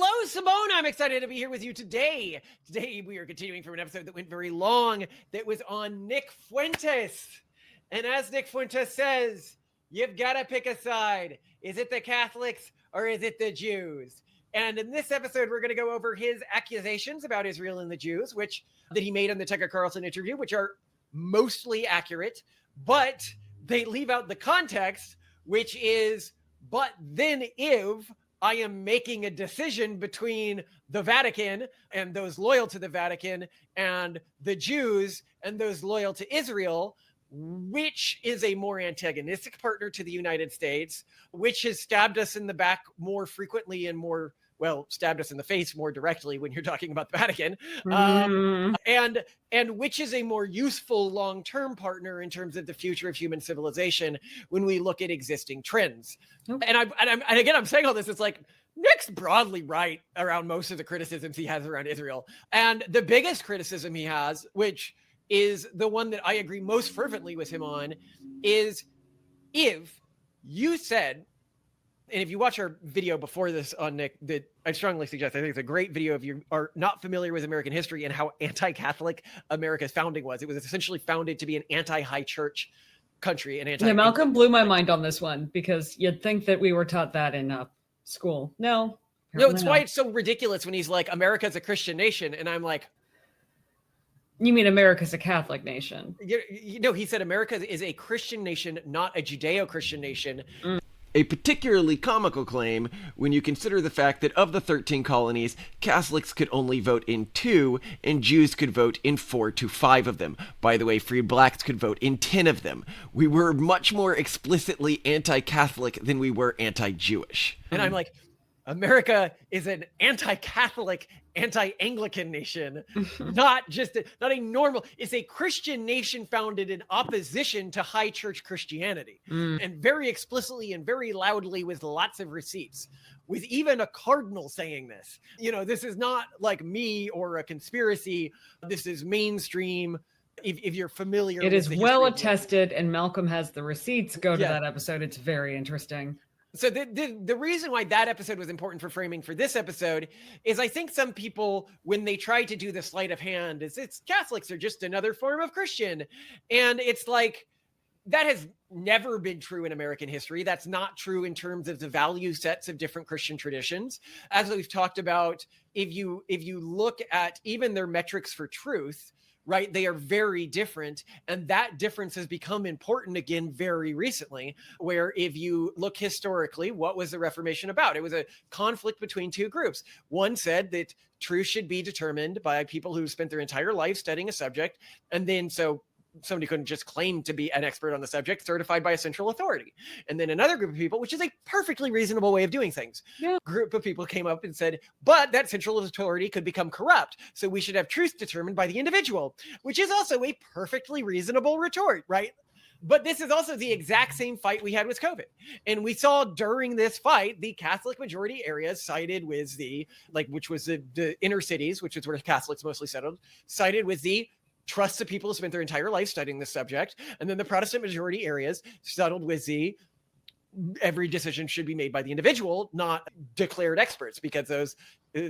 Hello, Simone. I'm excited to be here with you today. Today, we are continuing from an episode that went very long that was on Nick Fuentes. And as Nick Fuentes says, you've got to pick a side. Is it the Catholics or is it the Jews? And in this episode, we're going to go over his accusations about Israel and the Jews, which that he made in the Tucker Carlson interview, which are mostly accurate, but they leave out the context, which is, but then if I am making a decision between the Vatican and those loyal to the Vatican and the Jews and those loyal to Israel, which is a more antagonistic partner to the United States, which has stabbed us in the back more frequently and more, well, stabbed us in the face more directly when you're talking about the Vatican, and which is a more useful long-term partner in terms of the future of human civilization when we look at existing trends. Okay. And again, I'm saying all this, it's like, Nick's broadly right around most of the criticisms he has around Israel. And the biggest criticism he has, which is the one that I agree most fervently with him on, is if you said, and if you watch our video before this on Nick, that I strongly suggest, I think it's a great video if you are not familiar with American history and how anti-Catholic America's founding was. It was essentially founded to be an anti-high church country. Yeah, Malcolm blew my mind on this one because you'd think that we were taught that in school. No, it's why it's so ridiculous when he's like, America's a Christian nation. And I'm like, you mean America's a Catholic nation? You know, he said America is a Christian nation, not a Judeo-Christian nation. A particularly comical claim when you consider the fact that of the 13 colonies, Catholics could only vote in 2 and Jews could vote in 4 to 5 of them. By the way, free blacks could vote in 10 of them. We were much more explicitly anti-Catholic than we were anti-Jewish. And I'm like, America is an anti-Catholic, anti-Anglican nation, not a normal, it's a Christian nation founded in opposition to high church Christianity. And very explicitly and very loudly with lots of receipts, with even a cardinal saying this. You know, this is not like me or a conspiracy. This is mainstream. If you're familiar, it is well attested, and Malcolm has the receipts. Go to that episode. It's very interesting. So the reason why that episode was important for framing for this episode is I think some people, when they try to do the sleight of hand, it's Catholics are just another form of Christian. And it's like, that has never been true in American history. That's not true in terms of the value sets of different Christian traditions. As we've talked about, if you look at even their metrics for truth, right, they are very different. And that difference has become important again very recently, where if you look historically, what was the Reformation about? It was a conflict between two groups. One said that truth should be determined by people who spent their entire life studying a subject. And then so somebody couldn't just claim to be an expert on the subject, certified by a central authority. And then another group of people, which is a perfectly reasonable way of doing things, group of people came up and said, but that central authority could become corrupt. So we should have truth determined by the individual, which is also a perfectly reasonable retort, right? But this is also the exact same fight we had with COVID. And we saw during this fight, the Catholic majority areas sided with which was the inner cities, which is where Catholics mostly settled, sided with the trust of people who spent their entire life studying this subject. And then the Protestant majority areas settled with every decision should be made by the individual, not declared experts, because those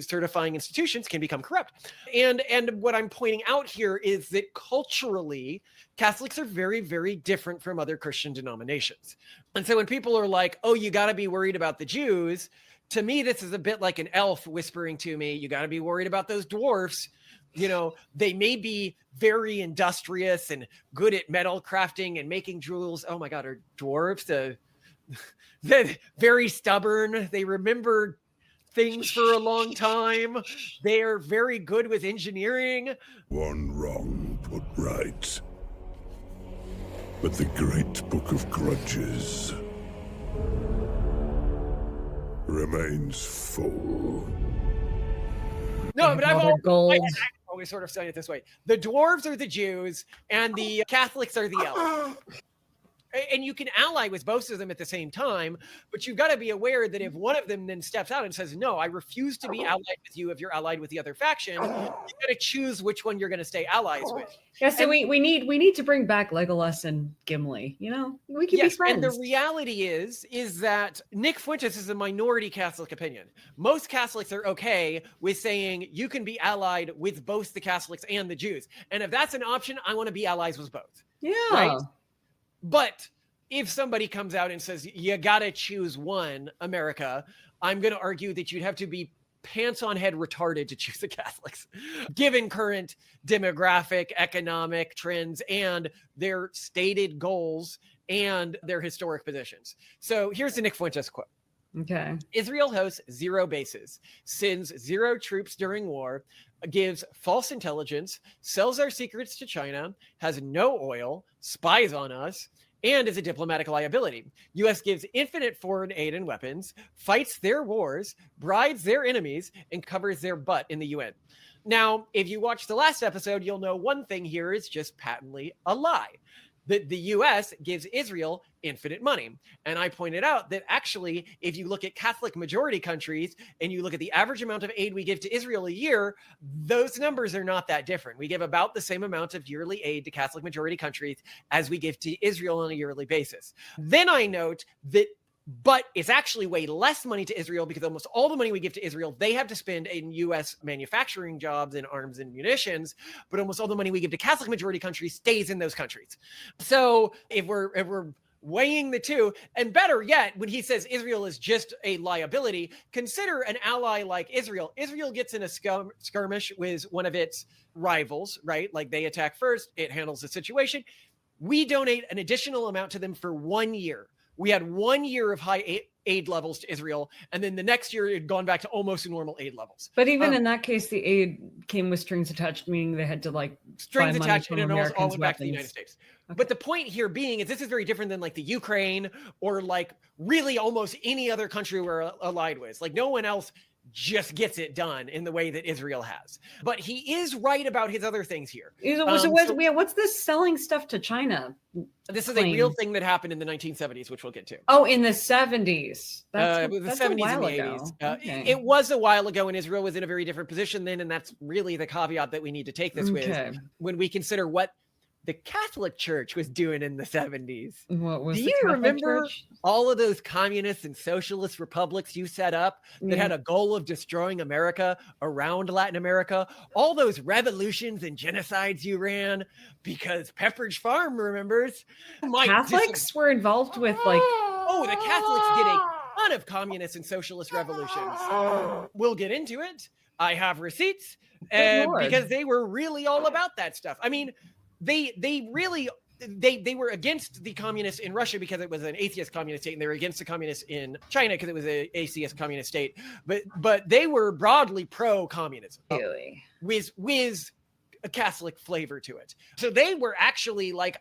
certifying institutions can become corrupt. And what I'm pointing out here is that culturally, Catholics are very, very different from other Christian denominations. And so when people are like, oh, you got to be worried about the Jews, to me, this is a bit like an elf whispering to me, you got to be worried about those dwarfs. You know, they may be very industrious and good at metal crafting and making jewels. Oh my God, are dwarves they're very stubborn. They remember things for a long time. They are very good with engineering. One wrong put right. But the great book of grudges remains full. No, but I've always sort of said it this way. The dwarves are the Jews and the Catholics are the elves. And you can ally with both of them at the same time, but you've got to be aware that if one of them then steps out and says, no, I refuse to be allied with you if you're allied with the other faction, you've got to choose which one you're going to stay allies with. Yeah, so we need to bring back Legolas and Gimli. We can be friends. And the reality is that Nick Fuentes is a minority Catholic opinion. Most Catholics are okay with saying you can be allied with both the Catholics and the Jews. And if that's an option, I want to be allies with both. Yeah. Right? But if somebody comes out and says, you got to choose one, America, I'm going to argue that you'd have to be pants on head retarded to choose the Catholics, given current demographic, economic trends, and their stated goals and their historic positions. So here's the Nick Fuentes quote. Okay. Israel hosts 0 bases, sends 0 troops during war, gives false intelligence, sells our secrets to China, has no oil, spies on us, and is a diplomatic liability. U.S. gives infinite foreign aid and weapons, fights their wars, brides their enemies, and covers their butt in the UN. Now, if you watch the last episode, you'll know one thing here is just patently a lie. That the U.S. gives Israel infinite money. And I pointed out that actually, if you look at Catholic majority countries and you look at the average amount of aid we give to Israel a year, those numbers are not that different. We give about the same amount of yearly aid to Catholic majority countries as we give to Israel on a yearly basis. Then I note that but it's actually way less money to Israel because almost all the money we give to Israel, they have to spend in U.S. manufacturing jobs in arms and munitions, but almost all the money we give to Catholic majority countries stays in those countries. So if we're weighing the two, and better yet, when he says Israel is just a liability, consider an ally like Israel. Israel gets in a skirmish with one of its rivals, right? Like they attack first, it handles the situation. We donate an additional amount to them for 1 year. We had 1 year of high aid levels to Israel, and then the next year it had gone back to almost normal aid levels. But even in that case, the aid came with strings attached, meaning they had to like strings buy attached, money and from it all went back to the Americans' United States. Okay. But the point here being is this is very different than like the Ukraine or like really almost any other country we're allied with. Like no one else just gets it done in the way that Israel has. But he is right about his other things here. What's this selling stuff to China? This is a real thing that happened in the 1970s, which we'll get to. Oh, in the 70s. That's the 70s and the 80s. Okay. It was a while ago, and Israel was in a very different position then, and that's really the caveat that we need to take this with when we consider what the Catholic Church was doing in the 70s. What was Do the you Catholic remember Church? all of those communist and socialist republics you set up that had a goal of destroying America around Latin America? All those revolutions and genocides you ran because Pepperidge Farm remembers. Catholics were involved with like... Oh, the Catholics did a ton of communist and socialist revolutions. We'll get into it. I have receipts because they were really all about that stuff. I mean, they were against the communists in Russia because it was an atheist communist state, and they were against the communists in China because it was an atheist communist state. But they were broadly pro-communism, really? with a Catholic flavor to it. So they were actually like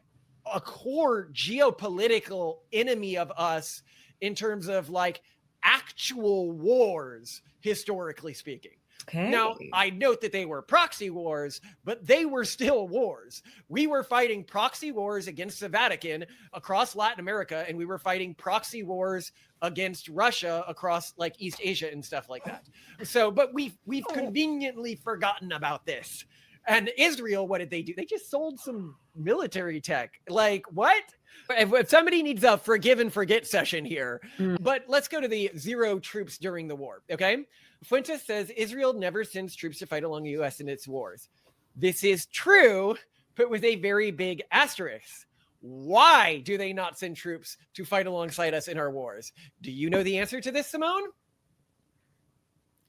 a core geopolitical enemy of us in terms of like actual wars, historically speaking. Okay. Now, I note that they were proxy wars, but they were still wars. We were fighting proxy wars against the Vatican across Latin America, and we were fighting proxy wars against Russia across like East Asia and stuff like that. So, but we've conveniently forgotten about this. And Israel, what did they do? They just sold some military tech. Like, what? If somebody needs a forgive and forget session here, but let's go to the 0 troops during the war, okay? Fuentes says Israel never sends troops to fight along the U.S. in its wars. This is true, but with a very big asterisk. Why do they not send troops to fight alongside us in our wars? Do you know the answer to this, Simone?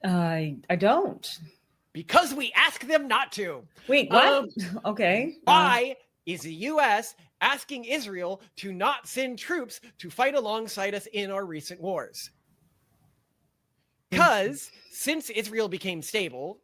I don't. Because we ask them not to. Wait, what? Okay. Why is the U.S. asking Israel to not send troops to fight alongside us in our recent wars? Because since Israel became stable,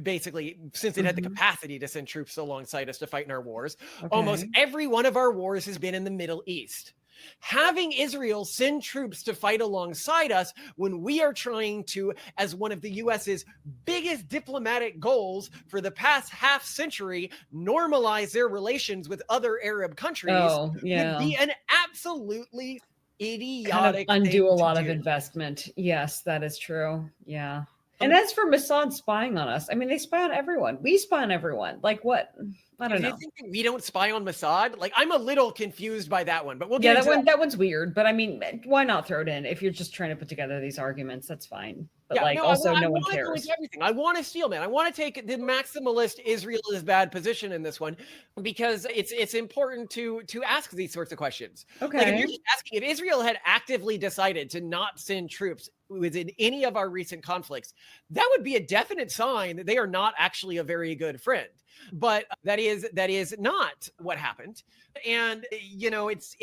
basically since it had the capacity to send troops alongside us to fight in our wars, almost every one of our wars has been in the Middle East. Having Israel send troops to fight alongside us when we are trying to, as one of the US's biggest diplomatic goals for the past half century, normalize their relations with other Arab countries, would be an absolutely idiotic kind of undo thing a lot to of do. investment. Yes, that is true. Yeah. And as for Mossad spying on us, I mean, they spy on everyone. We spy on everyone. Like what? I don't know. Do you think that we don't spy on Mossad? Like, I'm a little confused by that one, but we'll get into that one's weird. But I mean, why not throw it in if you're just trying to put together these arguments? That's fine. But no one cares. Everything. I want to steal, man. I want to take the maximalist Israel is bad position in this one because it's important to ask these sorts of questions. Okay. Like if you're just asking, if Israel had actively decided to not send troops within any of our recent conflicts, that would be a definite sign that they are not actually a very good friend. But that is not what happened. And it's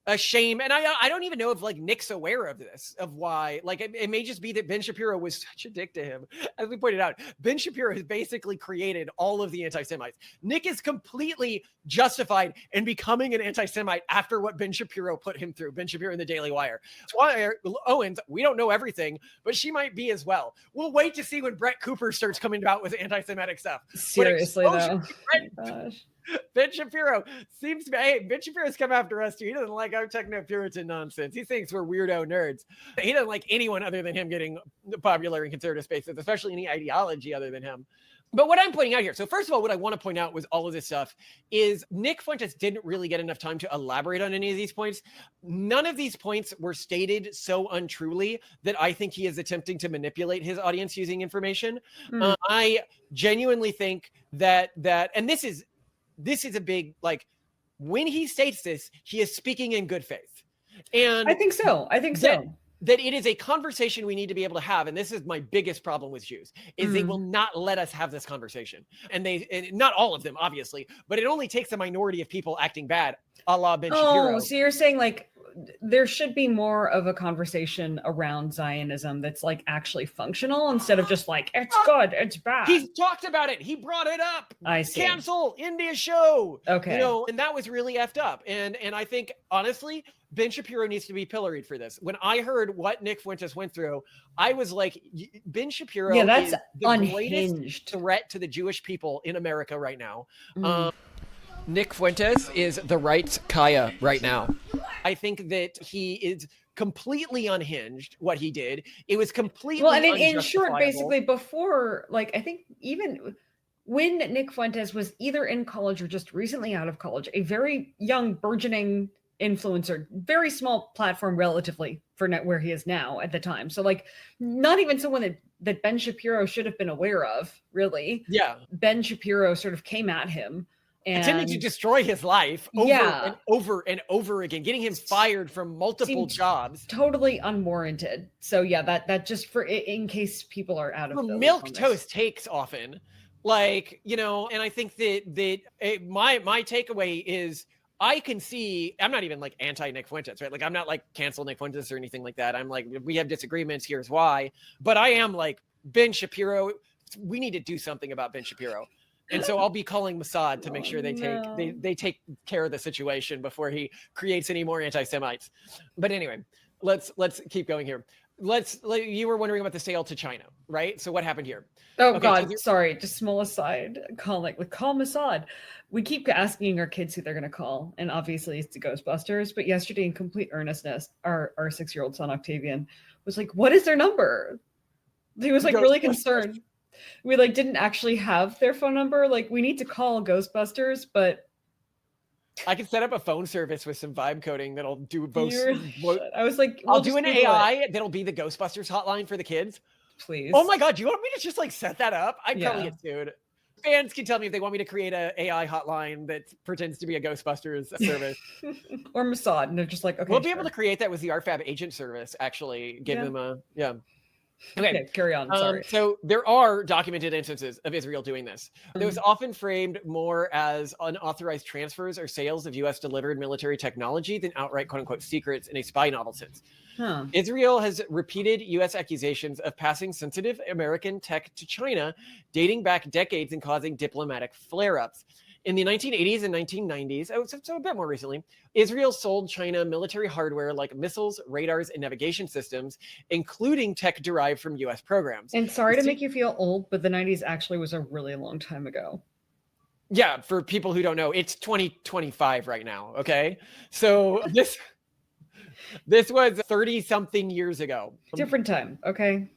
a shame. And I don't even know if like Nick's aware of this, of why. Like it may just be that Ben Shapiro was such a dick to him. As we pointed out, Ben Shapiro has basically created all of the anti-Semites. Nick is completely justified in becoming an anti-Semite after what Ben Shapiro put him through. Ben Shapiro in the Daily Wire. That's why Owens, we don't know everything, but she might be as well. We'll wait to see when Brett Cooper starts coming out with anti-Semitic stuff. Seriously though. Gosh. Ben Shapiro seems to be, hey, Ben Shapiro's come after us too. He doesn't like our techno-Puritan nonsense. He thinks we're weirdo nerds. He doesn't like anyone other than him getting popular in conservative spaces, especially any ideology other than him. But what I'm pointing out here, so first of all, what I want to point out with all of this stuff is Nick Fuentes didn't really get enough time to elaborate on any of these points. None of these points were stated so untruly that I think he is attempting to manipulate his audience using information. I genuinely think that, and this is a big, like, when he states this, he is speaking in good faith. And I think so. That it is a conversation we need to be able to have. And this is my biggest problem with Jews, is they will not let us have this conversation. And not all of them, obviously, but it only takes a minority of people acting bad, a la Ben Shapiro. Oh, so you're saying like there should be more of a conversation around Zionism that's like actually functional instead of just like, it's good, it's bad. He's talked about it. He brought it up. I see. Cancel, end his show. Okay. And that was really effed up. And I think, honestly, Ben Shapiro needs to be pilloried for this. When I heard what Nick Fuentes went through, I was like, Ben Shapiro that's is the unhinged greatest threat to the Jewish people in America right now. Nick Fuentes is the right Kaya right now. I think that he is completely unhinged, what he did. It was completely and in short, basically before, like, I think even when Nick Fuentes was either in college or just recently out of college, a very young, burgeoning influencer, very small platform relatively for where he is now at the time. So like not even someone that Ben Shapiro should have been aware of, really. Yeah. Ben Shapiro sort of came at him and attempting to destroy his life over and over again, getting him fired from multiple jobs. Totally unwarranted. So yeah, that just for in case people are out of the milk toast takes often, like, and I think that my takeaway is I can see, I'm not even like anti Nick Fuentes, right? Like I'm not like cancel Nick Fuentes or anything like that. I'm like, we have disagreements, here's why. But I am like Ben Shapiro, we need to do something about Ben Shapiro. And so I'll be calling Mossad to make sure they take care of the situation before he creates any more anti-Semites. But anyway, let's keep going here. You were wondering about the sale to China, right? So what happened here? Oh, okay, God, sorry. Just small aside. Call Mossad. We keep asking our kids who they're going to call, and obviously it's the Ghostbusters. But yesterday, in complete earnestness, our 6-year-old son Octavian was like, "What is their number?" He was like really concerned. We like didn't actually have their phone number. Like we need to call Ghostbusters, but I can set up a phone service with some vibe coding that'll do both. I was like, I'll do an AI that'll be the Ghostbusters hotline for the kids. Please. Oh my God, you want me to just like set that up? I'd probably get sued. Fans can tell me if they want me to create a AI hotline that pretends to be a Ghostbusters service. Or Mossad, and they're just like, okay. We'll be able to create that with the RFAB agent service, actually. Give them a Okay, carry on. Sorry. So there are documented instances of Israel doing this. It was often framed more as unauthorized transfers or sales of U.S. delivered military technology than outright "quote unquote" secrets in a spy novel sense. Israel has repeated U.S. accusations of passing sensitive American tech to China, dating back decades and causing diplomatic flare-ups. In the 1980s and 1990s, so a bit more recently, Israel sold China military hardware like missiles, radars, and navigation systems, including tech derived from US programs. And sorry to make you feel old, but the 90s actually was a really long time ago. Yeah, for people who don't know, it's 2025 right now, okay? So this was 30 something years ago. Different time, okay?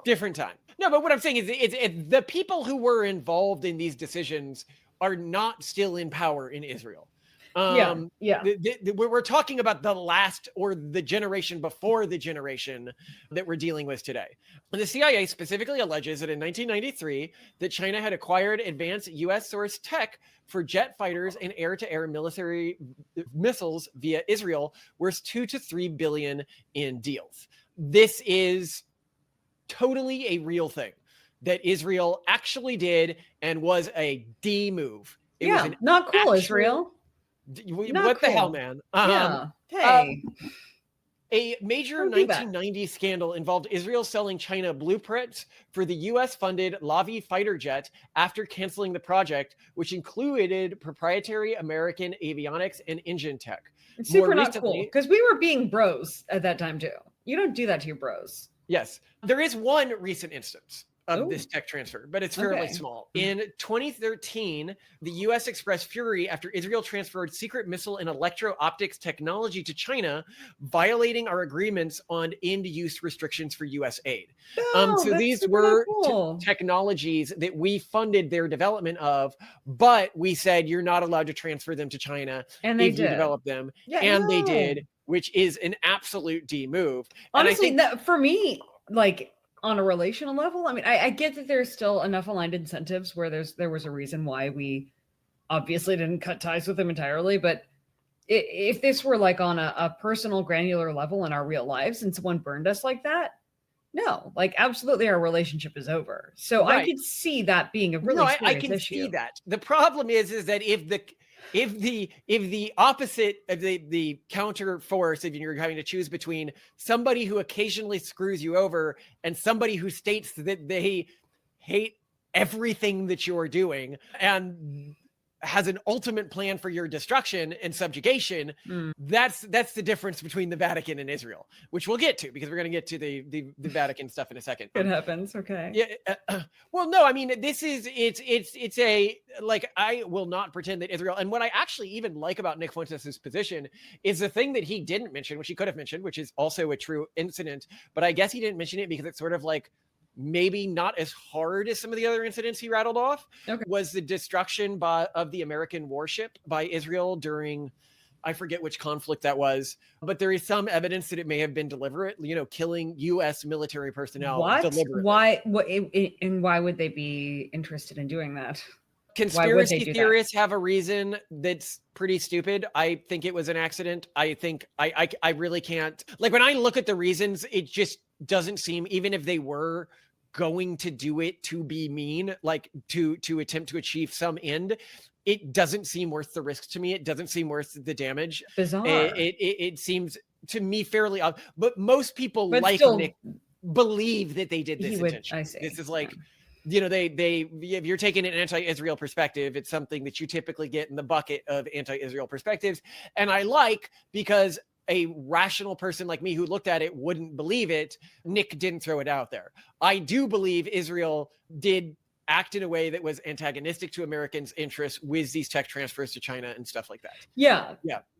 Different time. No, but what I'm saying is it's the people who were involved in these decisions are not still in power in Israel. We're talking about the last or the generation before the generation that we're dealing with today. And the CIA specifically alleges that in 1993 that China had acquired advanced US sourced tech for jet fighters and air-to-air military missiles via Israel, worth 2 to 3 billion in deals. This is totally a real thing that Israel actually did and was a D move. It was not cool, Israel. What the hell, man? Hey. A major 1990 scandal involved Israel selling China blueprints for the US-funded Lavi fighter jet after canceling the project, which included proprietary American avionics and engine tech. It's super not cool, because we were being bros at that time, too. You don't do that to your bros. Yes. There is one recent instance of this tech transfer, but it's fairly small. In 2013, the U.S. expressed fury after Israel transferred secret missile and electro-optics technology to China, violating our agreements on end-use restrictions for U.S. aid. So these were technologies that we funded their development of, but we said you're not allowed to transfer them to China if you develop them. They did, which is an absolute D move. Honestly, that for me, like, on a relational level, I mean, I get that there's still enough aligned incentives where there was a reason why we obviously didn't cut ties with them entirely. But if this were like on a personal, granular level in our real lives and someone burned us like that, no, like absolutely our relationship is over. So I could see that being a really serious issue. I can see that. The problem is that if the opposite of the counter force, if you're having to choose between somebody who occasionally screws you over and somebody who states that they hate everything that you're doing and has an ultimate plan for your destruction and subjugation, that's the difference between the Vatican and Israel, which we'll get to because we're going to get to the Vatican stuff in a second. It happens. Okay. Yeah. Well, no, I mean, it's a, like, I will not pretend that Israel, and what I actually even like about Nick Fuentes' position is the thing that he didn't mention, which he could have mentioned, which is also a true incident, but I guess he didn't mention it because it's sort of like, maybe not as hard as some of the other incidents he rattled off, was the destruction of the American warship by Israel during, I forget which conflict that was, but there is some evidence that it may have been deliberate, killing U.S. military personnel. Deliberately. Why would they be interested in doing that? Conspiracy theorists have a reason that's pretty stupid. I think it was an accident. I think I really can't, like, when I look at the reasons, it just doesn't seem, even if they were going to do it to be mean, like to attempt to achieve some end, it doesn't seem worth the risk to me. It doesn't seem worth the damage. Bizarre. It seems to me fairly odd, but most people Nick believe that they did this intentionally. This is like, they if you're taking an anti-Israel perspective, it's something that you typically get in the bucket of anti-Israel perspectives. And I like, because a rational person like me who looked at it wouldn't believe it, Nick didn't throw it out there. I do believe Israel did act in a way that was antagonistic to Americans' interests with these tech transfers to China and stuff like that. Yeah.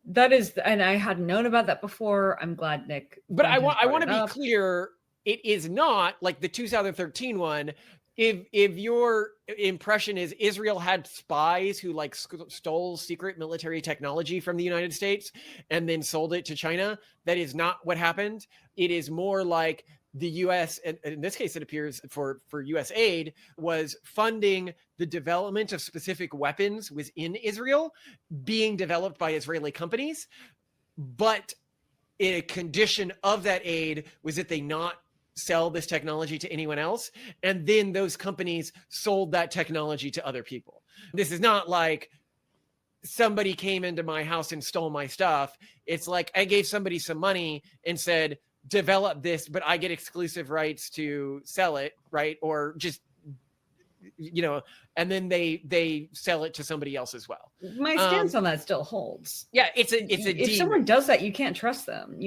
That is, and I hadn't known about that before. I'm glad Nick. But I want to be clear, it is not like the 2013 one. If your impression is Israel had spies who like stole secret military technology from the United States and then sold it to China, that is not what happened. It is more like the U.S., and in this case, it appears for U.S. aid, was funding the development of specific weapons within Israel being developed by Israeli companies. But a condition of that aid was that they not sell this technology to anyone else. And then those companies sold that technology to other people. This is not like somebody came into my house and stole my stuff. It's like I gave somebody some money and said, develop this, but I get exclusive rights to sell it, right? Or just and then they sell it to somebody else as well. My stance on that still holds. Yeah, it's a if someone does that, you can't trust them,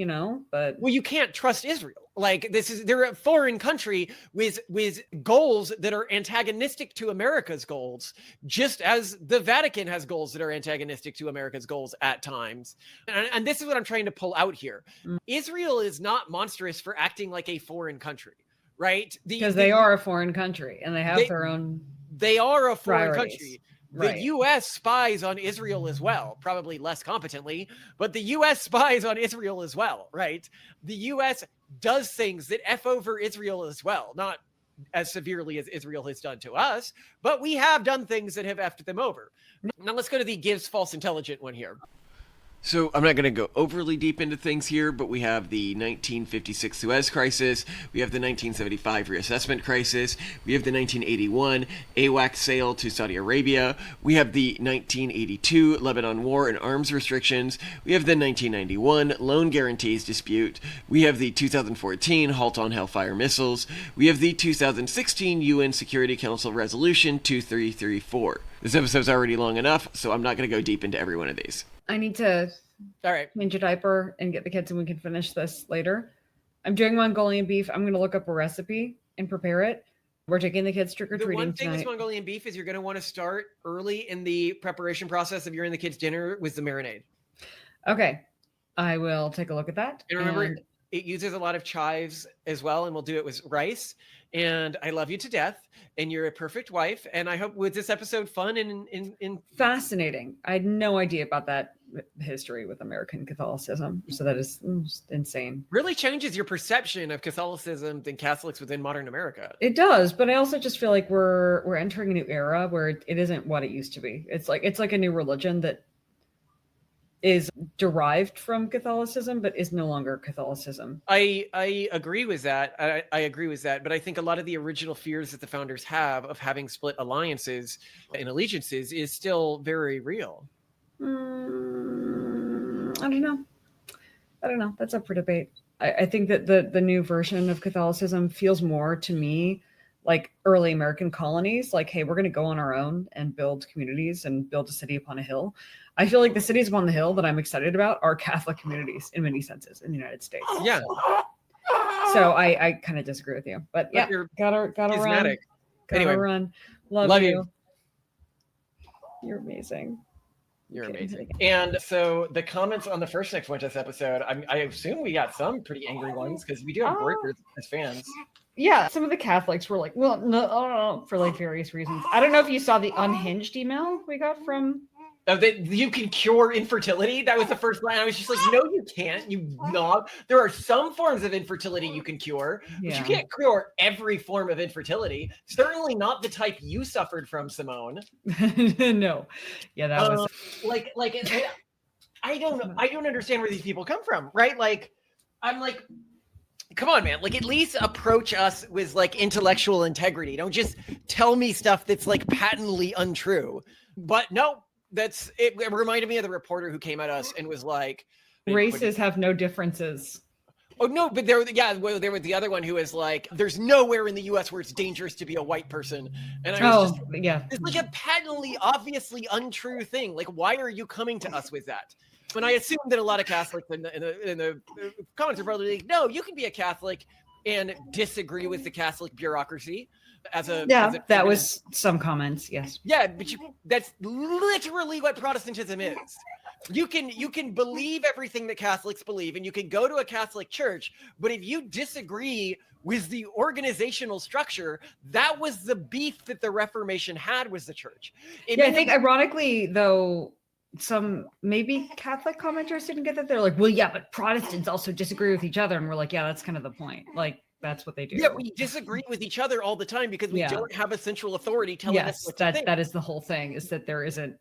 but well, you can't trust Israel. Like they're a foreign country with goals that are antagonistic to America's goals, just as the Vatican has goals that are antagonistic to America's goals at times. And this is what I'm trying to pull out here. Israel is not monstrous for acting like a foreign country, right? Because they are a foreign country and they have their own. They are a foreign country. Right. The U.S. spies on Israel as well, probably less competently, but the U.S. spies on Israel as well, right? The U.S. does things that F over Israel as well, not as severely as Israel has done to us, but we have done things that have effed them over. Now let's go to the gives false intelligent one here. So I'm not going to go overly deep into things here, but we have the 1956 Suez Crisis, we have the 1975 reassessment crisis, we have the 1981 AWACS sale to Saudi Arabia, we have the 1982 Lebanon war and arms restrictions, we have the 1991 loan guarantees dispute, we have the 2014 halt on Hellfire missiles, we have the 2016 UN Security Council Resolution 2334. This episode's already long enough, so I'm not going to go deep into every one of these. I need to all right, change a diaper and get the kids and we can finish this later. I'm doing Mongolian beef. I'm going to look up a recipe and prepare it. We're taking the kids trick-or-treating The one thing tonight. with Mongolian beef is you're going to want to start early in the preparation process of your and the kids' dinner with the marinade. Okay. I will take a look at that. And remember, it uses a lot of chives as well, and we'll do it with rice. And I love you to death, and you're a perfect wife. And I hope with this episode fun and fascinating. I had no idea about that history with American Catholicism. So that is insane. Really changes your perception of Catholicism and Catholics within modern America. It does, but I also just feel like we're entering a new era where it isn't what it used to be. It's like a new religion that is derived from Catholicism, but is no longer Catholicism. I agree with that. I agree with that. But I think a lot of the original fears that the founders have of having split alliances and allegiances is still very real. I don't know. That's up for debate. I think that the new version of Catholicism feels more to me like early American colonies, like, hey, we're going to go on our own and build communities and build a city upon a hill. I feel like the cities upon the hill that I'm excited about are Catholic communities in many senses in the United States. Yeah. So I kind of disagree with you, but yeah, gotta run. Anyway, run. Love you. You're amazing. You're amazing. And so the comments on the first Nick Fuentes episode, I assume we got some pretty angry ones because we do have breakers as fans. Yeah, some of the Catholics were like, well, no, for like various reasons. I don't know if you saw the unhinged email we got from. That you can cure infertility. That was the first line. I was just like, no, you can't. You knob. There are some forms of infertility you can cure, but you can't cure every form of infertility. Certainly not the type you suffered from, Simone. No. Yeah, that was I don't understand where these people come from, right? Like, I'm like, come on, man. Like, at least approach us with like intellectual integrity. Don't just tell me stuff that's like patently untrue. But no. It reminded me of the reporter who came at us and was like, races have no differences. Oh no, but there was the other one who was like, there's nowhere in the US where it's dangerous to be a white person. And I was it's like a patently, obviously untrue thing. Like, why are you coming to us with that? When I assume that a lot of Catholics in the comments are probably like, no, you can be a Catholic and disagree with the Catholic bureaucracy. That was some comments. Yes. Yeah, but that's literally what Protestantism is. You can believe everything that Catholics believe, and you can go to a Catholic church, but if you disagree with the organizational structure, that was the beef that the Reformation had with the church. I think ironically, though, some maybe Catholic commenters didn't get that. They're like, well, yeah, but Protestants also disagree with each other, and we're like, yeah, that's kind of the point. Like, that's what they do. Yeah, we disagree with each other all the time because we don't have a central authority telling us what to think. That is the whole thing, is that there isn't.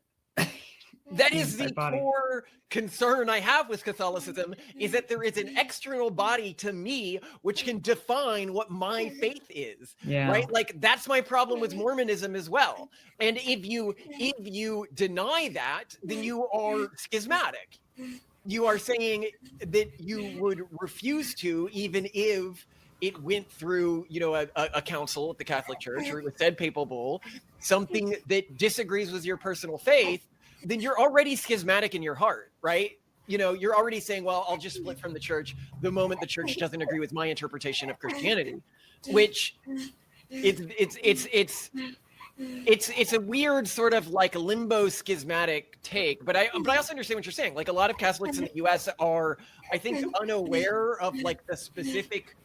That is the core concern I have with Catholicism, is that there is an external body to me which can define what my faith is. Yeah. Right? Like, that's my problem with Mormonism as well. And if you deny that, then you are schismatic. You are saying that you would refuse to, even if it went through, a council at the Catholic Church, or it was said papal bull, something that disagrees with your personal faith, then you're already schismatic in your heart, right? You're already saying, well, I'll just split from the church the moment the church doesn't agree with my interpretation of Christianity, which it's a weird sort of like limbo schismatic take, but I also understand what you're saying. Like, a lot of Catholics in the US are, I think, unaware of like the specific.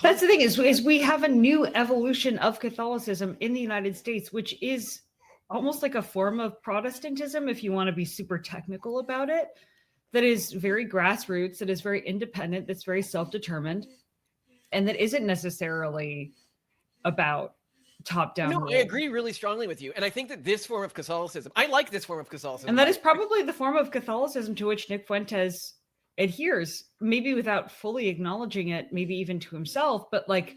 That's the thing is we have a new evolution of Catholicism in the United States, which is almost like a form of Protestantism, if you want to be super technical about it, that is very grassroots, that is very independent, that's very self-determined, and that isn't necessarily about top-down. No, I agree really strongly with you. And I think that this form of Catholicism, I like this form of Catholicism. And that is probably the form of Catholicism to which Nick Fuentes adheres, maybe without fully acknowledging it, maybe even to himself, but like,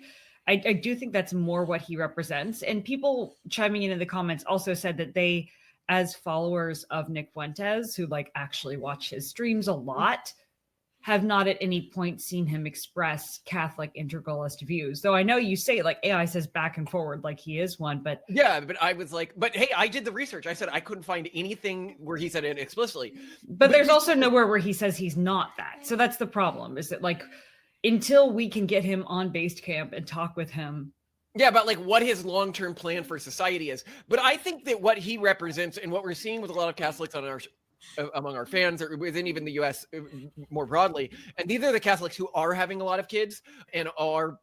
I do think that's more what he represents. And people chiming in the comments also said that they, as followers of Nick Fuentes, who like actually watch his streams a lot, have not at any point seen him express Catholic integralist views. Though I know you say like AI says back and forward like he is one, but yeah, but I was like, but hey, I did the research. I said I couldn't find anything where he said it explicitly. But there's also nowhere where he says he's not that. So that's the problem, is that like, until we can get him on Basecamp and talk with him. Yeah, about like what his long-term plan for society is. But I think that what he represents and what we're seeing with a lot of Catholics among our fans, or within even the US more broadly, and these are the Catholics who are having a lot of kids and are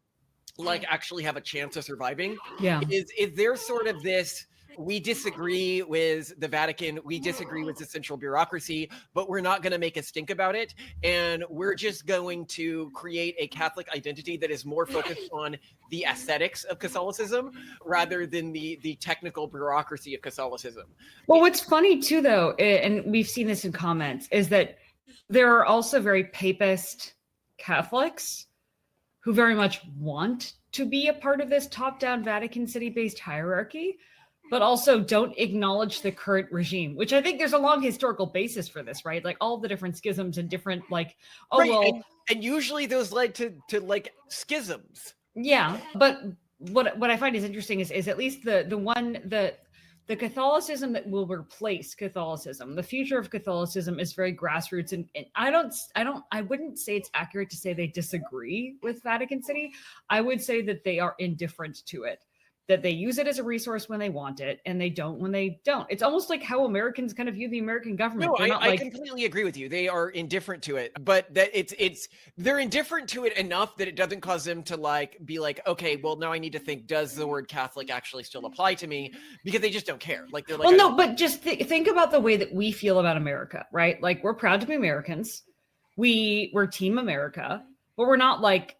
like actually have a chance of surviving. Yeah. Is there sort of this, we disagree with the Vatican, we disagree with the central bureaucracy, but we're not going to make a stink about it. And we're just going to create a Catholic identity that is more focused on the aesthetics of Catholicism rather than the technical bureaucracy of Catholicism. Well, what's funny too, though, and we've seen this in comments, is that there are also very papist Catholics who very much want to be a part of this top-down Vatican City-based hierarchy, but also don't acknowledge the current regime, which I think there's a long historical basis for this, right? Like all the different schisms and different like, oh, right. Well. And usually those led to like schisms. Yeah. But what I find is interesting is at least the Catholicism that will replace Catholicism, the future of Catholicism is very grassroots. And I wouldn't say it's accurate to say they disagree with Vatican City. I would say that they are indifferent to it, that they use it as a resource when they want it and they don't when they don't. It's almost like how Americans kind of view the American government. No, I completely agree with you. They are indifferent to it, but that they're indifferent to it enough that it doesn't cause them to like be like, okay, well now I need to think, does the word Catholic actually still apply to me? Because they just don't care. Like they're like, well, no, but just think about the way that we feel about America, right? Like we're proud to be Americans. We're Team America, but we're not like,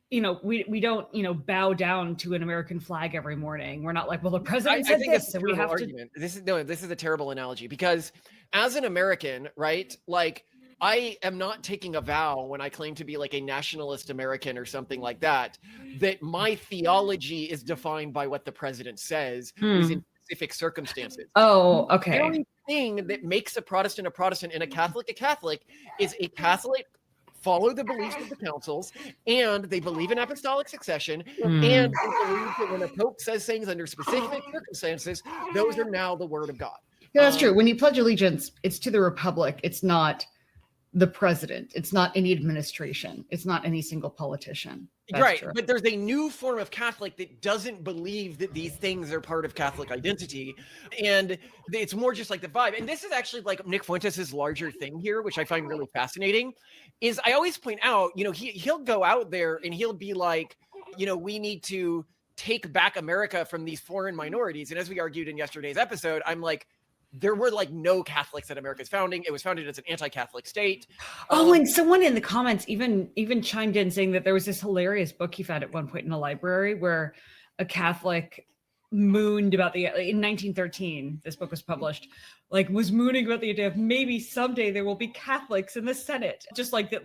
we don't, bow down to an American flag every morning. We're not like, well, the president said this, so we have argument. This is a terrible analogy, because as an American, right, like I am not taking a vow when I claim to be like a nationalist American or something like that, that my theology is defined by what the president says in specific circumstances. Oh, okay. The only thing that makes a Protestant and a Catholic is a Catholic follow the beliefs of the councils, and they believe in apostolic succession, and they believe that when a pope says things under specific circumstances, those are now the word of God. Yeah, that's true. When you pledge allegiance, it's to the republic. It's not the president. It's not any administration. It's not any single politician. That's right. true. But there's a new form of Catholic that doesn't believe that these things are part of Catholic identity. And it's more just like the vibe. And this is actually like Nick Fuentes' larger thing here, which I find really fascinating, is I always point out, he'll go out there and he'll be like, we need to take back America from these foreign minorities. And as we argued in yesterday's episode, I'm like, there were like no Catholics at America's founding. It was founded as an anti-Catholic state. And someone in the comments even chimed in saying that there was this hilarious book he found at one point in a library where a Catholic mooned about in 1913, this book was published, was mooning about the idea of maybe someday there will be Catholics in the Senate. Just like that,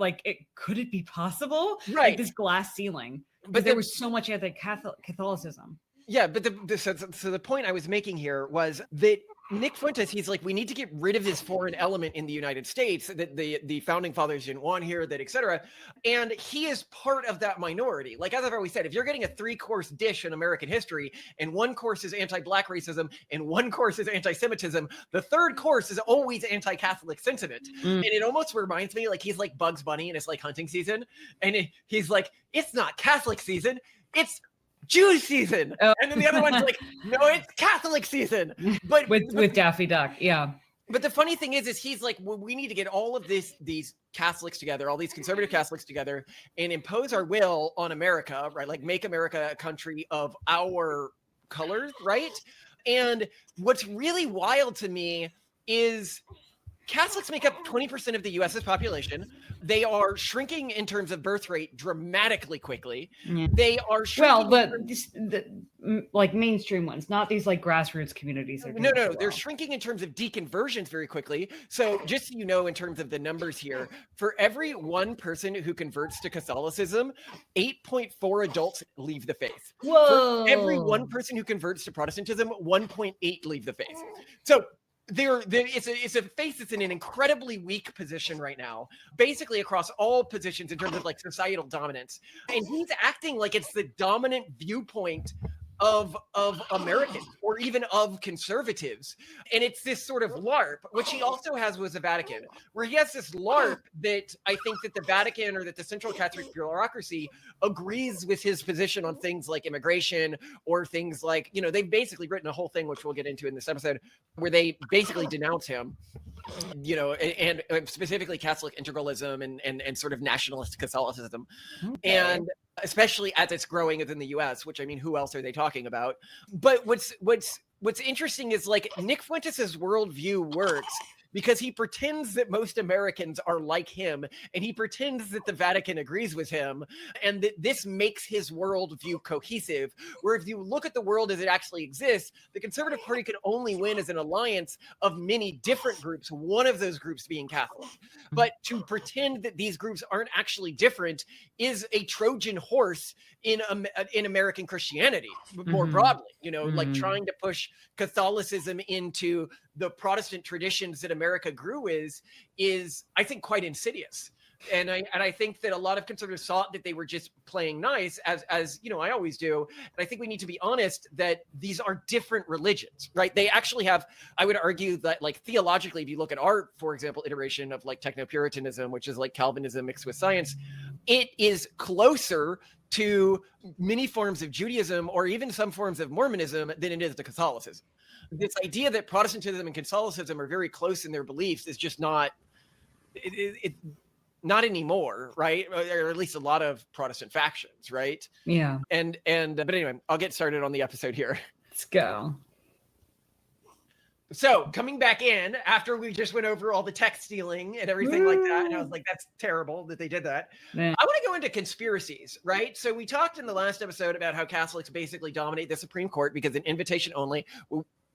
could it be possible? Right. Like this glass ceiling. But there was so much anti-Catholicism. Yeah, but so the point I was making here was that Nick Fuentes, he's like, we need to get rid of this foreign element in the United States that the founding fathers didn't want here, that et cetera. And he is part of that minority. Like, as I've always said, if you're getting a 3-course dish in American history and 1 course is anti-Black racism and 1 course is anti-Semitism, the 3rd course is always anti-Catholic sentiment. And it almost reminds me, like, he's like Bugs Bunny and it's like hunting season. And he's like, it's not Catholic season, it's Jewish season. Oh. And then the other one's like, no, it's Catholic season. But with Daffy Duck, yeah. But the funny thing is he's like, well, we need to get all of these Catholics together, all these conservative Catholics together, and impose our will on America, right? Like, make America a country of our colors, right? And what's really wild to me is Catholics make up 20% of the US's population. They are shrinking in terms of birth rate dramatically quickly. Yeah. They are shrinking. Well, like mainstream ones, not these like grassroots communities. No, they're shrinking in terms of deconversions very quickly. So just so you know, in terms of the numbers here, for every 1 person who converts to Catholicism, 8.4 adults leave the faith. Whoa! For every 1 person who converts to Protestantism, 1.8 leave the faith. So it's a faith that's in an incredibly weak position right now, basically across all positions in terms of like societal dominance. And he's acting like it's the dominant viewpoint of Americans or even of conservatives. And it's this sort of LARP, which he also has with the Vatican, where he has this LARP that I think that the Vatican or that the Central Catholic bureaucracy agrees with his position on things like immigration or things like, you know, they've basically written a whole thing, which we'll get into in this episode, where they basically denounce him, you know, and specifically Catholic integralism and sort of nationalist Catholicism. Okay. And especially as it's growing within the US, which, I mean, who else are they talking about? But what's interesting is, like, Nick Fuentes' worldview works because he pretends that most Americans are like him, and he pretends that the Vatican agrees with him, and that this makes his worldview cohesive, where if you look at the world as it actually exists, the Conservative Party could only win as an alliance of many different groups, one of those groups being Catholic. But to pretend that these groups aren't actually different is a Trojan horse in American Christianity, more broadly, you know, like trying to push Catholicism into the Protestant traditions that America grew is I think quite insidious. And I think that a lot of conservatives thought that they were just playing nice, as you know, I always do. And I think we need to be honest that these are different religions, right? They actually have, I would argue that, like, theologically, if you look at our, for example, iteration of like techno-Puritanism, which is like Calvinism mixed with science, it is closer to many forms of Judaism or even some forms of Mormonism than it is to Catholicism. This idea that Protestantism and Catholicism are very close in their beliefs is just not not anymore, right? Or at least a lot of Protestant factions, right? Yeah. And but anyway, I'll get started on the episode here. Let's go. So coming back in after we just went over all the text stealing and everything like that, and I was like, that's terrible that they did that. I want to go into conspiracies, right? So we talked in the last episode about how Catholics basically dominate the Supreme Court because an invitation only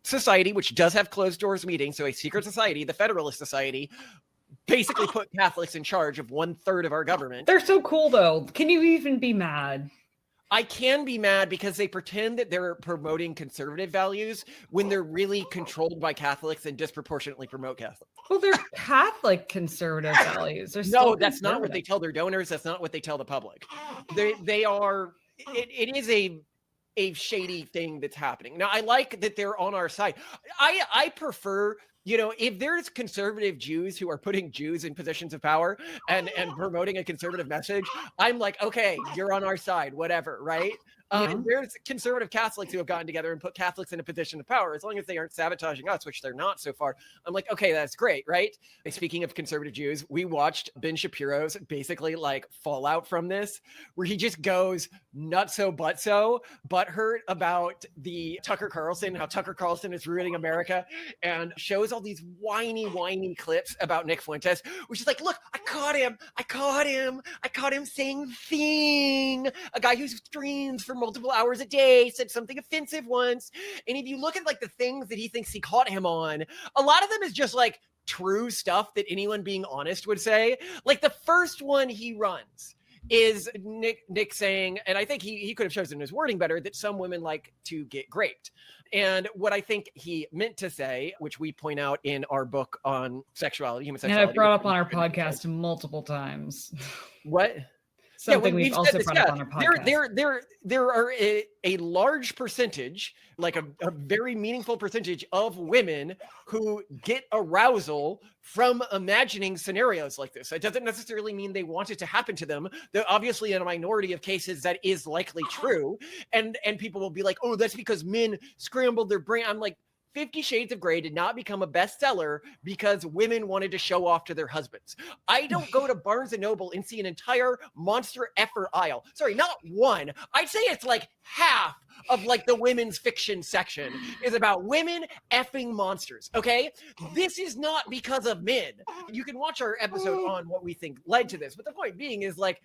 society, which does have closed doors meetings, so a secret society, the Federalist Society, basically put Catholics in charge of 1/3 of our government. They're so cool, though. Can you even be mad? I can be mad because they pretend that they're promoting conservative values when they're really controlled by Catholics and disproportionately promote Catholics. Well, they're Catholic conservative values. No, that's not what they tell their donors. That's not what they tell the public. They are. It is a shady thing that's happening. Now, I like that they're on our side. I prefer, you know, if there's conservative Jews who are putting Jews in positions of power and promoting a conservative message, I'm like, okay, you're on our side, whatever, right? And there's conservative Catholics who have gotten together and put Catholics in a position of power, as long as they aren't sabotaging us, which they're not so far. I'm like, okay, that's great, right? And speaking of conservative Jews, we watched Ben Shapiro's basically like fallout from this, where he just goes nutso butthurt about the Tucker Carlson, how Tucker Carlson is ruining America, and shows all these whiny clips about Nick Fuentes, which is like, look, I caught him saying thing, a guy who streams for multiple hours a day said something offensive once. And if you look at like the things that he thinks he caught him on, a lot of them is just like true stuff that anyone being honest would say. Like the first one he runs is Nick saying, and I think he could have chosen his wording better, that some women like to get raped. And what I think he meant to say, which we point out in our book on sexuality, human And sexuality. I brought up on our podcast multiple times. What? Something we've also brought up on our podcast. There are a large percentage, like a very meaningful percentage of women who get arousal from imagining scenarios like this. It doesn't necessarily mean they want it to happen to them. They're obviously in a minority of cases that is likely true. And people will be like, oh, that's because men scrambled their brain. I'm like, 50 Shades of Grey did not become a bestseller because women wanted to show off to their husbands. I don't go to Barnes & Noble and see an entire monster effer aisle. Sorry, not one. I'd say it's like half of like the women's fiction section is about women effing monsters, okay? This is not because of men. You can watch our episode on what we think led to this, but the point being is like,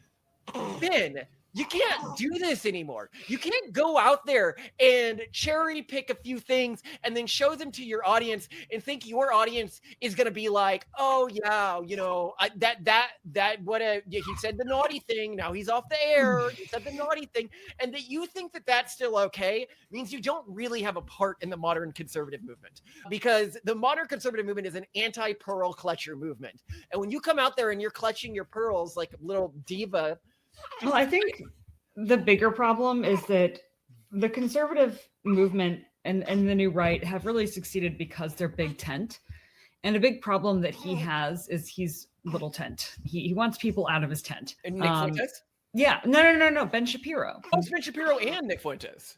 men, you can't do this anymore. You can't go out there and cherry pick a few things and then show them to your audience and think your audience is going to be like, oh yeah, you know, he said the naughty thing. Now he's off the air. He said the naughty thing. And that you think that that's still okay means you don't really have a part in the modern conservative movement, because the modern conservative movement is an anti-pearl clutcher movement. And when you come out there and you're clutching your pearls like a little diva. Well, I think the bigger problem is that the conservative movement and the new right have really succeeded because they're big tent. And a big problem that he has is he's little tent. He wants people out of his tent. And Nick Fuentes? Yeah. No. Ben Shapiro. Oh, it's Ben Shapiro and Nick Fuentes.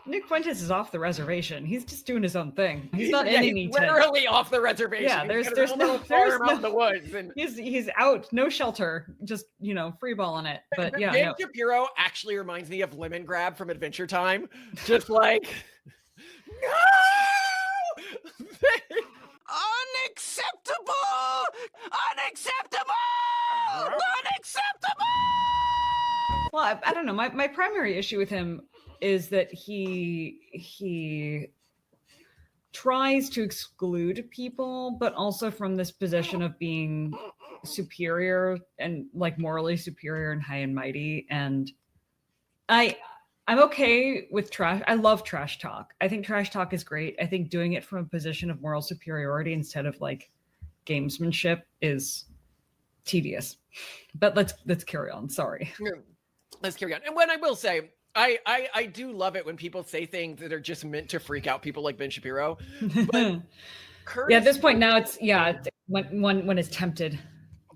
Nick Fuentes is off the reservation. He's just doing his own thing. He's not in any tent. Literally off the reservation. Yeah, there's no farm out in the woods, and he's out, no shelter, just free balling it. But yeah, Ben Shapiro actually reminds me of Lemon Grab from Adventure Time, just like no, unacceptable, unacceptable, unacceptable. Well, I don't know. My primary issue with him is that he tries to exclude people, but also from this position of being superior and like morally superior and high and mighty. And I'm okay with trash. I love trash talk. I think trash talk is great. I think doing it from a position of moral superiority instead of like gamesmanship is tedious. But let's carry on. Sorry. Let's carry on. And when I will say, I do love it when people say things that are just meant to freak out people like Ben Shapiro. But at this point now when it's tempted.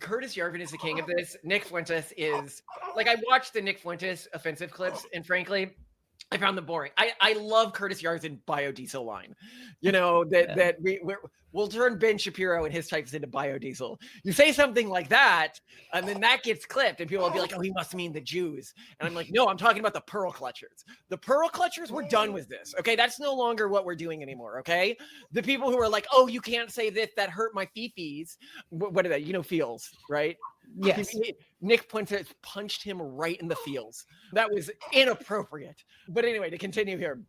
Curtis Yarvin is the king of this. Nick Fuentes is like, I watched the Nick Fuentes offensive clips, and frankly, I found them boring. I love Curtis Yarvin biodiesel line. You know, that we'll turn Ben Shapiro and his types into biodiesel. You say something like that, and then that gets clipped, and people will be like, oh, he must mean the Jews. And I'm like, no, I'm talking about the pearl clutchers. The pearl clutchers, we're done with this. Okay, that's no longer what we're doing anymore. Okay, the people who are like, oh, you can't say this, that hurt my fifis. What are they? Feels, right? Yes. Nick Fuentes punched him right in the feels. That was inappropriate. But anyway, to continue here,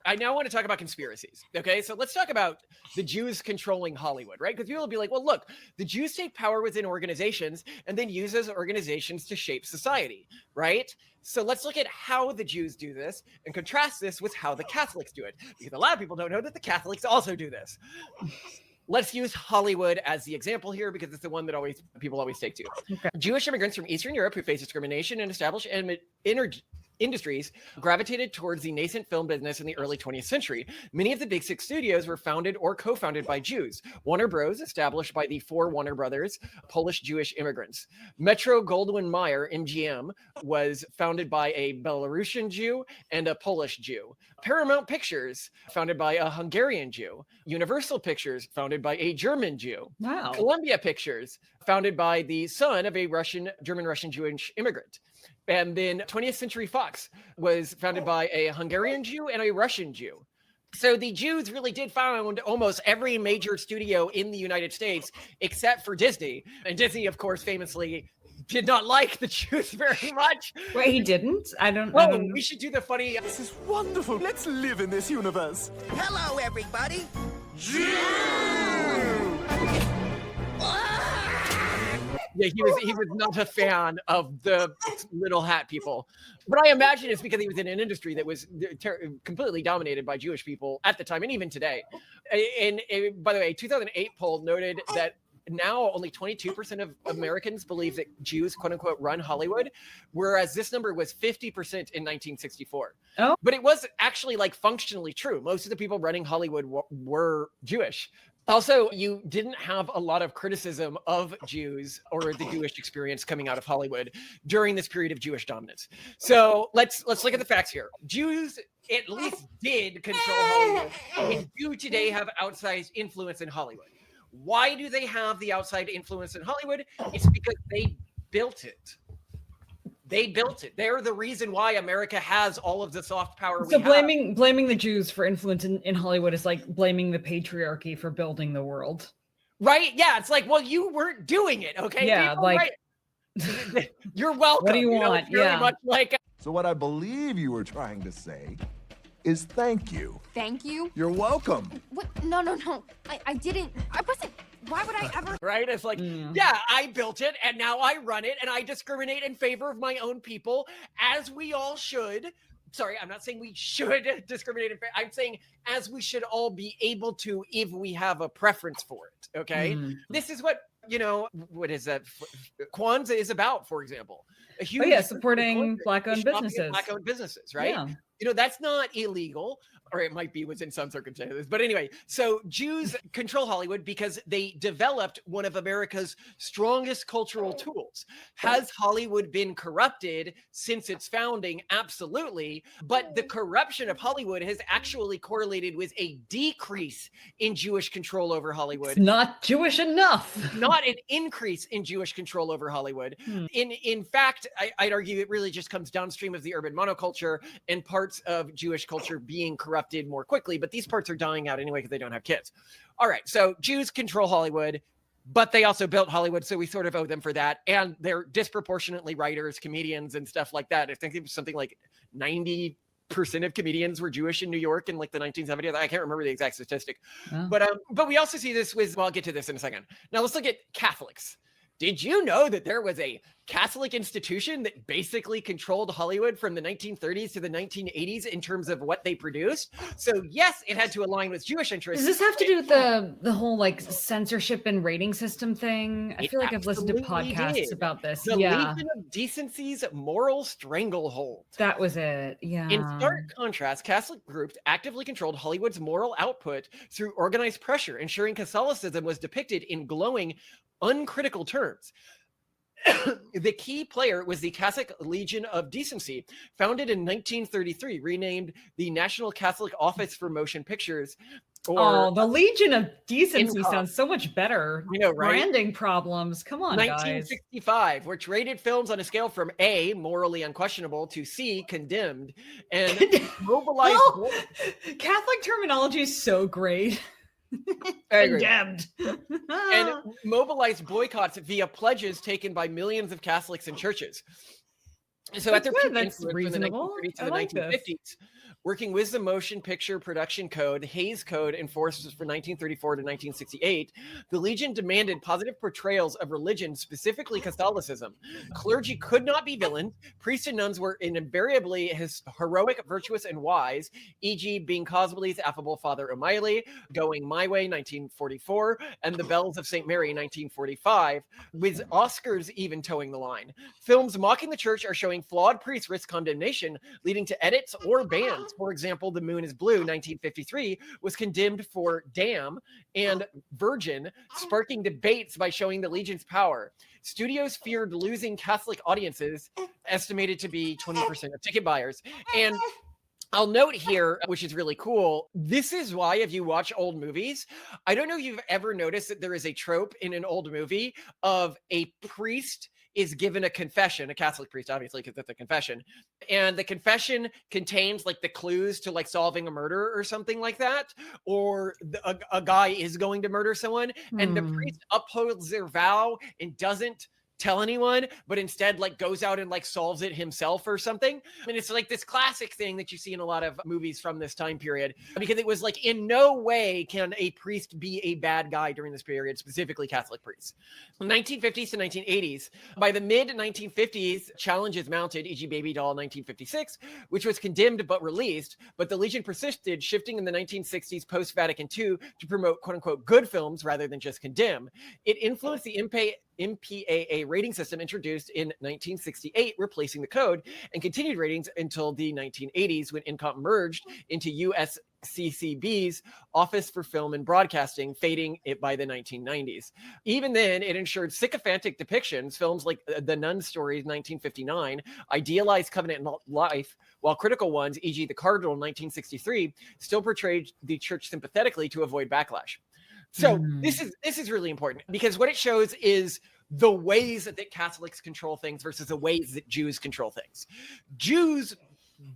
I now want to talk about conspiracies. Okay, so let's talk about the Jews controlling Hollywood, right? Because people will be like, well, look, the Jews take power within organizations and then use those organizations to shape society, right? So let's look at how the Jews do this and contrast this with how the Catholics do it. Because a lot of people don't know that the Catholics also do this. Let's use Hollywood as the example here, because it's the one that people always take to. Okay. Jewish immigrants from Eastern Europe who face discrimination and established industries gravitated towards the nascent film business in the early 20th century. Many of the big six studios were founded or co-founded by Jews. Warner Bros. Established by the four Warner Brothers, Polish Jewish immigrants. Metro-Goldwyn-Mayer, MGM, was founded by a Belarusian Jew and a Polish Jew. Paramount Pictures, founded by a Hungarian Jew. Universal Pictures, founded by a German Jew. Wow. Columbia Pictures, founded by the son of a German-Russian Jewish immigrant. And then 20th Century Fox was founded by a Hungarian Jew and a Russian Jew. So the Jews really did found almost every major studio in the United States, except for Disney. And Disney, of course, famously did not like the Jews very much. Wait, he didn't? I don't. We should do the funny. This is wonderful. Let's live in this universe. Hello, everybody. Yeah, he was not a fan of the little hat people. But I imagine it's because he was in an industry that was completely dominated by Jewish people at the time and even today. And by the way, a 2008 poll noted that now only 22% of Americans believe that Jews, quote unquote, run Hollywood, whereas this number was 50% in 1964. Oh. But it was actually like functionally true. Most of the people running Hollywood were Jewish. Also, you didn't have a lot of criticism of Jews or the Jewish experience coming out of Hollywood during this period of Jewish dominance. So let's look at the facts here. Jews at least did control Hollywood and do today have outsized influence in Hollywood. Why do they have the outside influence in Hollywood? It's because they built it. They built it. They're the reason why America has all of the soft power we so have. blaming the Jews for influence in Hollywood is like blaming the patriarchy for building the world. Right? Yeah, it's like, well, you weren't doing it, okay? Yeah, people, like right? You're welcome. What do you want? It's very much like So what I believe you were trying to say is thank you. Thank you? You're welcome. What? No. I didn't. I wasn't. Why would I ever? right? It's like, yeah, I built it and now I run it and I discriminate in favor of my own people, as we all should. Sorry, I'm not saying we should discriminate in favor. I'm saying as we should all be able to if we have a preference for it, okay? This is what, what is that? Kwanzaa is about, for example. A huge supporting Black-owned businesses. Black-owned businesses, right? Yeah. That's not illegal, or it might be within some circumstances. But anyway, so Jews control Hollywood because they developed one of America's strongest cultural tools. Has Hollywood been corrupted since its founding? Absolutely. But the corruption of Hollywood has actually correlated with a decrease in Jewish control over Hollywood. It's not Jewish enough. Not an increase in Jewish control over Hollywood. In fact, I'd argue it really just comes downstream of the urban monoculture and parts of Jewish culture being corrupted more quickly, but these parts are dying out anyway because they don't have kids. All right, so Jews control Hollywood, but they also built Hollywood, so we sort of owe them for that. And they're disproportionately writers, comedians, and stuff like that. I think it was something like 90% of comedians were Jewish in New York in like the 1970s. I can't remember the exact statistic. But we also see this with, well, I'll get to this in a second. Now let's look at Catholics. Did you know that there was a Catholic institution that basically controlled Hollywood from the 1930s to the 1980s in terms of what they produced? So yes, it had to align with Jewish interests. Does this have to do with the whole like censorship and rating system thing? I feel like I've listened to podcasts about this. The Legion of Decency's moral stranglehold. That was it. Yeah. In stark contrast, Catholic groups actively controlled Hollywood's moral output through organized pressure, ensuring Catholicism was depicted in glowing, uncritical terms. The key player was the Catholic Legion of Decency, founded in 1933, renamed the National Catholic Office for Motion Pictures. The Legion of Decency sounds so much better. I know, right? Branding problems. Come on, 1965, which rated films on a scale from A, morally unquestionable, to C, condemned, and mobilized. Catholic terminology is so great. Condemned. And mobilized boycotts via pledges taken by millions of Catholics and churches. So at their peak influence from the 1930s to the 1950s, working with the Motion Picture Production Code, Hays Code, enforced from 1934 to 1968, the Legion demanded positive portrayals of religion, specifically Catholicism. Clergy could not be villains. Priests and nuns were invariably heroic, virtuous, and wise, e.g. being Coswelly's affable Father O'Malley, Going My Way, 1944, and The Bells of St. Mary, 1945, with Oscars even towing the line. Films mocking the church are showing flawed priests risk condemnation, leading to edits or bans. For example, The Moon is Blue, 1953, was condemned for damn, and Virgin, sparking debates by showing the Legion's power. Studios feared losing Catholic audiences, estimated to be 20% of ticket buyers. And I'll note here, which is really cool, this is why if you watch old movies, I don't know if you've ever noticed that there is a trope in an old movie of a priest is given a confession, a Catholic priest, obviously, because that's a confession. And the confession contains like the clues to like solving a murder or something like that. Or a guy is going to murder someone and the priest upholds their vow and doesn't tell anyone, but instead like goes out and like solves it himself or something. And it's like this classic thing that you see in a lot of movies from this time period, because it was like, in no way can a priest be a bad guy during this period, specifically Catholic priests. 1950s to 1980s. By the mid 1950s, challenges mounted, e.g. Baby Doll 1956, which was condemned but released, but the Legion persisted, shifting in the 1960s post-Vatican II to promote quote-unquote good films rather than just condemn. It influenced the MPAA rating system introduced in 1968, replacing the code, and continued ratings until the 1980s when INCOM merged into USCCB's Office for Film and Broadcasting, fading it by the 1990s. Even then, it ensured sycophantic depictions. Films like The Nun Stories 1959 idealized covenant life, while critical ones, e.g. The Cardinal 1963, still portrayed the church sympathetically to avoid backlash. So this is really important, because what it shows is the ways that Catholics control things versus the ways that Jews control things. Jews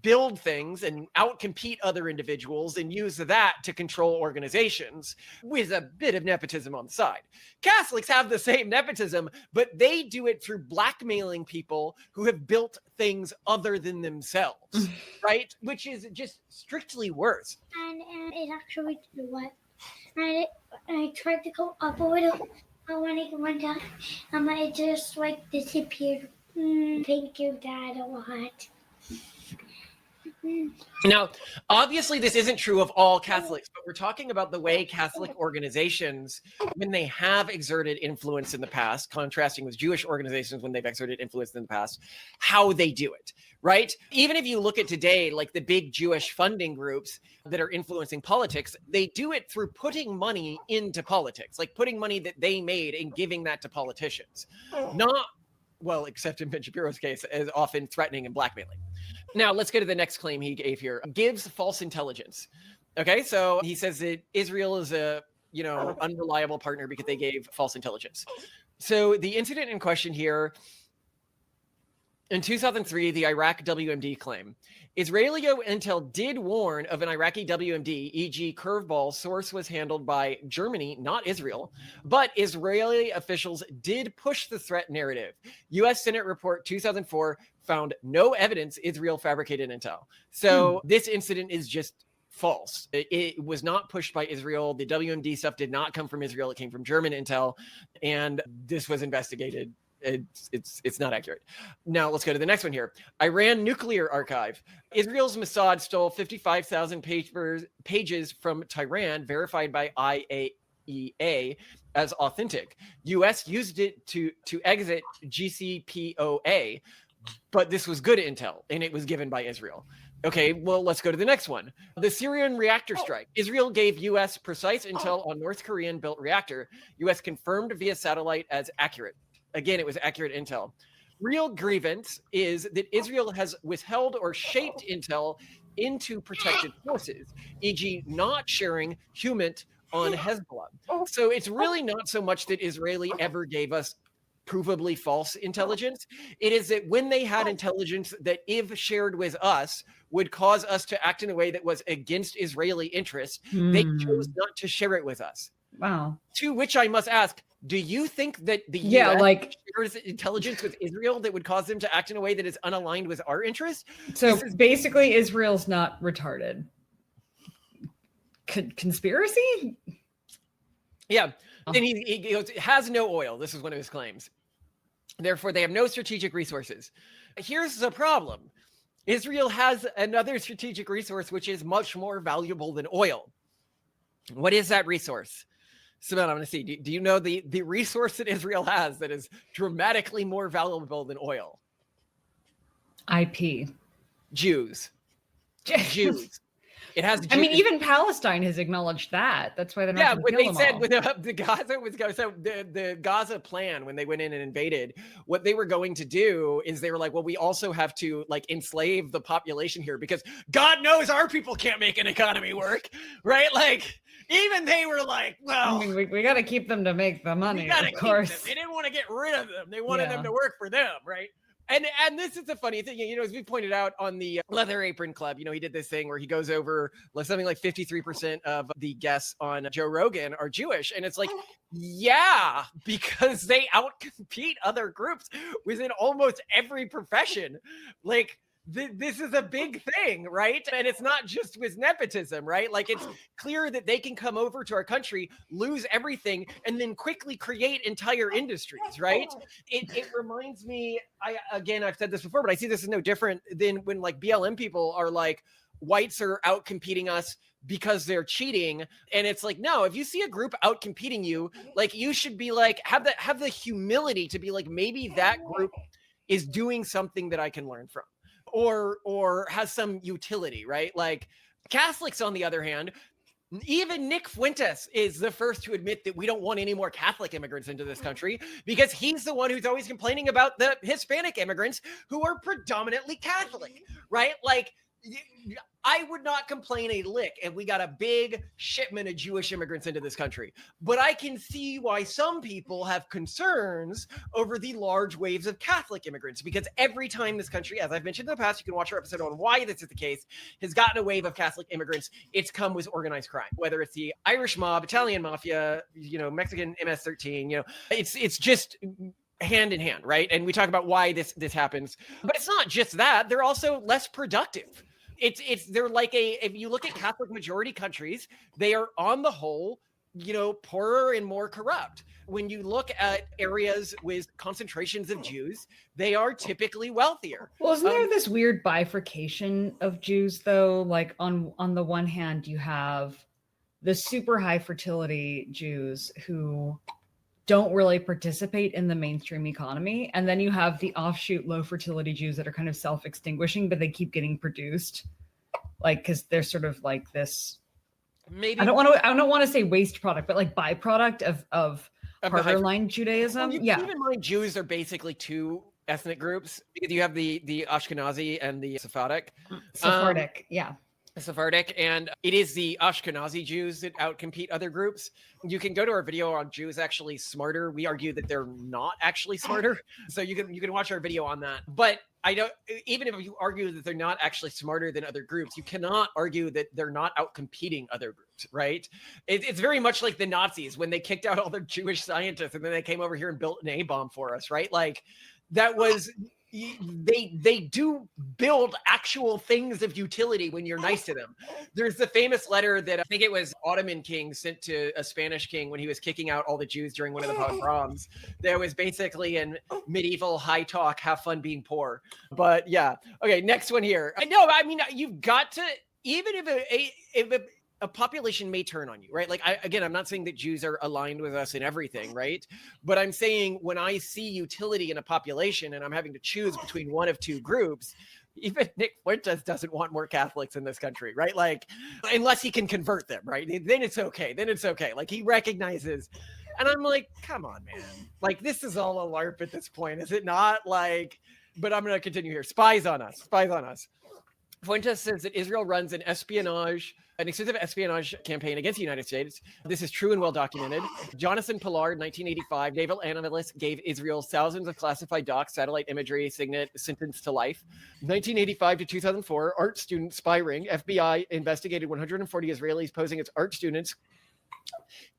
build things and outcompete other individuals and use that to control organizations with a bit of nepotism on the side. Catholics have the same nepotism, but they do it through blackmailing people who have built things other than themselves, right? Which is just strictly worse. And it actually did what? And I tried to go up a little, but when it went down, it just like disappeared. Thank you, Dad, a lot. Now, obviously, this isn't true of all Catholics, but we're talking about the way Catholic organizations, when they have exerted influence in the past, contrasting with Jewish organizations when they've exerted influence in the past, how they do it, right? Even if you look at today, like the big Jewish funding groups that are influencing politics, they do it through putting money into politics, like putting money that they made and giving that to politicians. Not, well, except in Ben Shapiro's case, as often threatening and blackmailing. Now, let's go to the next claim he gave here. Gives false intelligence. Okay, so he says that Israel is a, unreliable partner because they gave false intelligence. So the incident in question here, in 2003, the Iraq WMD claim. Israeli intel did warn of an Iraqi WMD, e.g. curveball. Source was handled by Germany, not Israel, but Israeli officials did push the threat narrative. U.S. Senate report 2004 found no evidence Israel fabricated intel. So this incident is just false. It was not pushed by Israel. The WMD stuff did not come from Israel. It came from German intel, and this was investigated. It's not accurate. Now let's go to the next one here. Iran nuclear archive. Israel's Mossad stole 55,000 pages from Tehran, verified by IAEA as authentic. U.S. used it to exit GCPOA, but this was good intel, and it was given by Israel. Okay, well, let's go to the next one. The Syrian reactor strike. Israel gave U.S. precise intel on North Korean-built reactor. U.S. confirmed via satellite as accurate. Again, it was accurate intel. Real grievance is that Israel has withheld or shaped intel into protected forces, e.g. not sharing HUMINT on Hezbollah. So it's really not so much that Israeli ever gave us provably false intelligence. It is that when they had intelligence that, if shared with us, would cause us to act in a way that was against Israeli interests, they chose not to share it with us. Wow. To which I must ask, do you think that the US shares intelligence with Israel that would cause them to act in a way that is unaligned with our interests? So basically, Israel's not retarded. Conspiracy? Yeah. And he goes, it has no oil. This is one of his claims. Therefore, they have no strategic resources. Here's the problem. Israel has another strategic resource, which is much more valuable than oil. What is that resource? Simone, I'm going to see. Do you know the resource that Israel has that is dramatically more valuable than oil? IP. Jews. Jews. It has. I mean, even Palestine has acknowledged that. That's why they're not. Yeah, when they said when the Gaza was going, so the Gaza plan, when they went in and invaded, what they were going to do is they were like, well, we also have to like enslave the population here because God knows our people can't make an economy work, right? Like even they were like, well, I mean, we got to keep them to make the money. Of course, they didn't want to get rid of them. They wanted them to work for them, right? And this is a funny thing, as we pointed out on the Leather Apron Club, he did this thing where he goes over something like 53% of the guests on Joe Rogan are Jewish. And it's like, yeah, because they outcompete other groups within almost every profession. Like, this is a big thing, right? And it's not just with nepotism, right? Like, it's clear that they can come over to our country, lose everything, and then quickly create entire industries, right? It reminds me, I've said this before, but I see this is no different than when like BLM people are like, whites are out competing us because they're cheating. And it's like, no, if you see a group out competing you, like, you should be like, have the humility to be like, maybe that group is doing something that I can learn from. Or has some utility, right? Like Catholics, on the other hand, even Nick Fuentes is the first to admit that we don't want any more Catholic immigrants into this country, because he's the one who's always complaining about the Hispanic immigrants who are predominantly Catholic, right? Like, I would not complain a lick if we got a big shipment of Jewish immigrants into this country. But I can see why some people have concerns over the large waves of Catholic immigrants, because every time this country, as I've mentioned in the past, you can watch our episode on why this is the case, has gotten a wave of Catholic immigrants, it's come with organized crime, whether it's the Irish mob, Italian mafia, Mexican MS-13, it's just hand in hand, right? And we talk about why this happens, but it's not just that. They're also less productive. They're like if you look at Catholic majority countries, they are on the whole, poorer and more corrupt. When you look at areas with concentrations of Jews, they are typically wealthier. Well, isn't there this weird bifurcation of Jews though? Like on the one hand, you have the super high fertility Jews who don't really participate in the mainstream economy. And then you have the offshoot low fertility Jews that are kind of self-extinguishing, but they keep getting produced. Like, because they're sort of like this, maybe I don't want to say waste product, but like byproduct of harder line Judaism. Well, keep in mind, Jews are basically two ethnic groups, because you have the Ashkenazi and the Sephardic. Sephardic, and it is the Ashkenazi Jews that outcompete other groups. You can go to our video on Jews actually smarter. We argue that they're not actually smarter, so you can watch our video on that. But I don't. Even if you argue that they're not actually smarter than other groups, you cannot argue that they're not outcompeting other groups, right? It's very much like the Nazis when they kicked out all their Jewish scientists, and then they came over here and built an A-bomb for us, right? Like, that was. They do build actual things of utility when you're nice to them. There's the famous letter that I think it was Ottoman king sent to a Spanish king when he was kicking out all the Jews during one of the pogroms. There was basically in medieval high talk, have fun being poor. But yeah, okay, next one here. No, I mean, you've got to, even if a population may turn on you, right? Like, I'm not saying that Jews are aligned with us in everything, right? But I'm saying when I see utility in a population and I'm having to choose between one of two groups, even Nick Fuentes doesn't want more Catholics in this country, right? Like, unless he can convert them, right? Then it's okay. Like, he recognizes, and I'm like, come on, man. Like, this is all a LARP at this point, is it not? Like, but I'm going to continue here. Spies on us. Fuentes says that Israel runs an extensive espionage campaign against the United States. This is true and well documented. Jonathan Pillard, 1985, naval analyst, gave Israel thousands of classified docs, satellite imagery, sentenced to life. 1985 to 2004, art student spy ring. FBI investigated 140 Israelis posing as art students,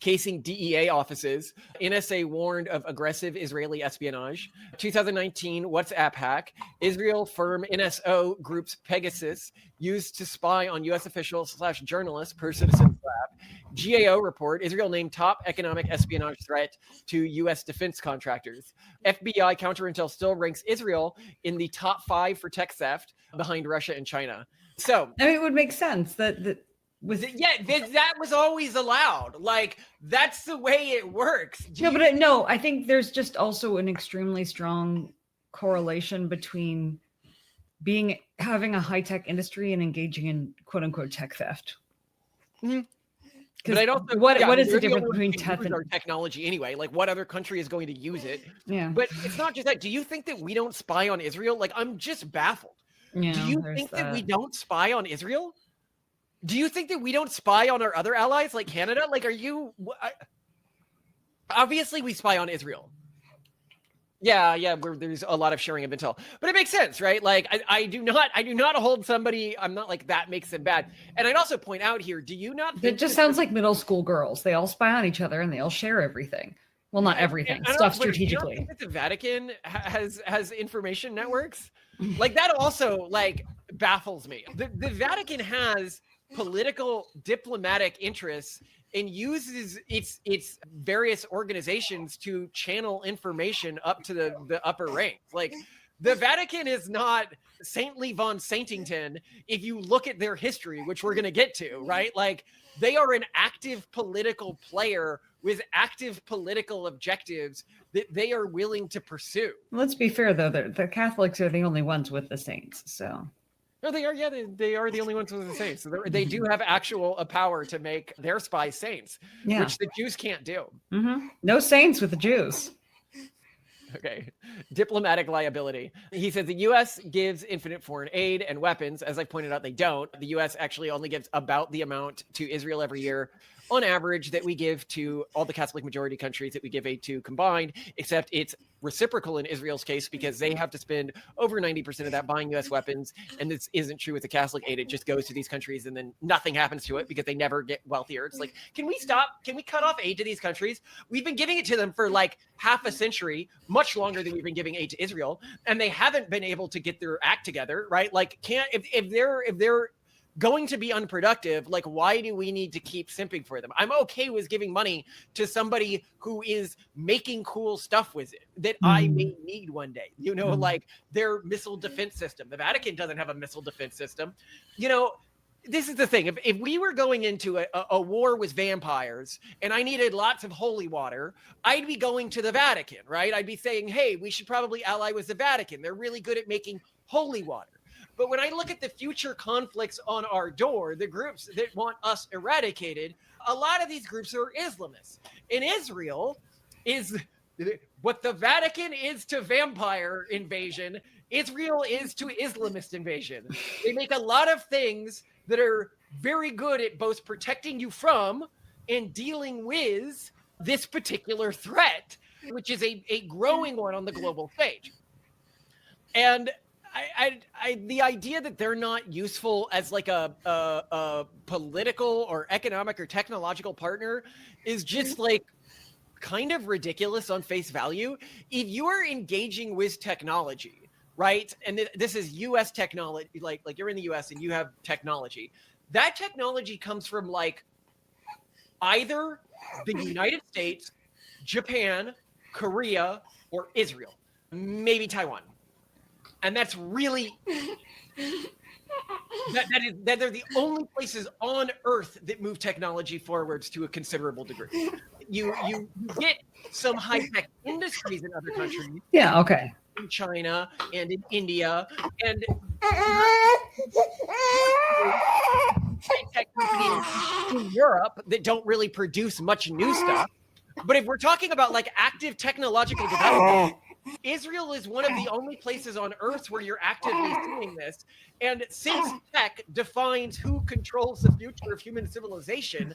casing DEA offices. NSA warned of aggressive Israeli espionage. 2019 WhatsApp hack. Israel firm NSO Group's Pegasus used to spy on U.S. officials / journalists per Citizen's Lab. GAO report. Israel named top economic espionage threat to U.S. defense contractors. FBI counterintel still ranks Israel in the top 5 for tech theft, behind Russia and China. So, I mean, it would make sense that that was always allowed. Like, that's the way it works. I think there's just also an extremely strong correlation between having a high-tech industry and engaging in quote-unquote tech theft. Mm-hmm. But I don't. What is the difference between tech and technology anyway? Like, what other country is going to use it? Yeah. But it's not just that. Do you think that we don't spy on Israel? Like, I'm just baffled. Yeah, do you think that we don't spy on Israel? Do you think that we don't spy on our other allies like Canada? Like, obviously we spy on Israel. where there's a lot of sharing of intel, but it makes sense, right? Like I do not hold somebody. I'm not like that makes them bad. And I'd also point out here, do you not think It just sounds like middle school girls. They all spy on each other and they all share everything. Well, not everything, stuff strategically. You don't think that the Vatican has information networks? Like that also like baffles me. The Vatican has political diplomatic interests and uses its various organizations to channel information up to the upper ranks. Like the Vatican is not saintly von Saintington if you look at their history, which we're going to get to, right? Like they are an active political player with active political objectives that they are willing to pursue. Let's be fair, though. The Catholics are the only ones with the saints, so... No, they are. Yeah, they are the only ones with the saints. So they do have actual power to make their spies saints, which the Jews can't do. Mm-hmm. No saints with the Jews. Okay. Diplomatic liability. He says the U.S. gives infinite foreign aid and weapons. As I pointed out, they don't. The U.S. actually only gives about the amount to Israel every year, on average, that we give to all the Catholic majority countries that we give aid to combined, except it's reciprocal in Israel's case because they have to spend over 90% of that buying U.S. weapons. And this isn't true with the Catholic aid. It just goes to these countries and then nothing happens to it because they never get wealthier. It's like, can we stop? Can we cut off aid to these countries? We've been giving it to them for like half a century, much longer than we've been giving aid to Israel. And they haven't been able to get their act together, right? Like, if they're going to be unproductive, like why do we need to keep simping for them? I'm okay with giving money to somebody who is making cool stuff with it that I may need one day, you know, like their missile defense system. The Vatican doesn't have a missile defense system. You know, this is the thing. If we were going into a war with vampires and I needed lots of holy water, I'd be going to the Vatican, right? I'd be saying, hey, we should probably ally with the Vatican. They're really good at making holy water. But when I look at the future conflicts on our door, the groups that want us eradicated, a lot of these groups are Islamists. And Israel is what the Vatican is to vampire invasion, Israel is to Islamist invasion. They make a lot of things that are very good at both protecting you from and dealing with this particular threat, which is a growing one on the global stage. And the idea that they're not useful as like a political or economic or technological partner is just like kind of ridiculous on face value. If you are engaging with technology, right? And this is US technology, like you're in the US and you have technology. That technology comes from like either the United States, Japan, Korea, or Israel, maybe Taiwan. And that's really, that they're the only places on Earth that move technology forwards to a considerable degree. You get some high-tech industries in other countries. Yeah, okay. In China and in India and high-tech companies in Europe that don't really produce much new stuff. But if we're talking about like active technological development, Israel is one of the only places on Earth where you're actively seeing this. And since tech defines who controls the future of human civilization,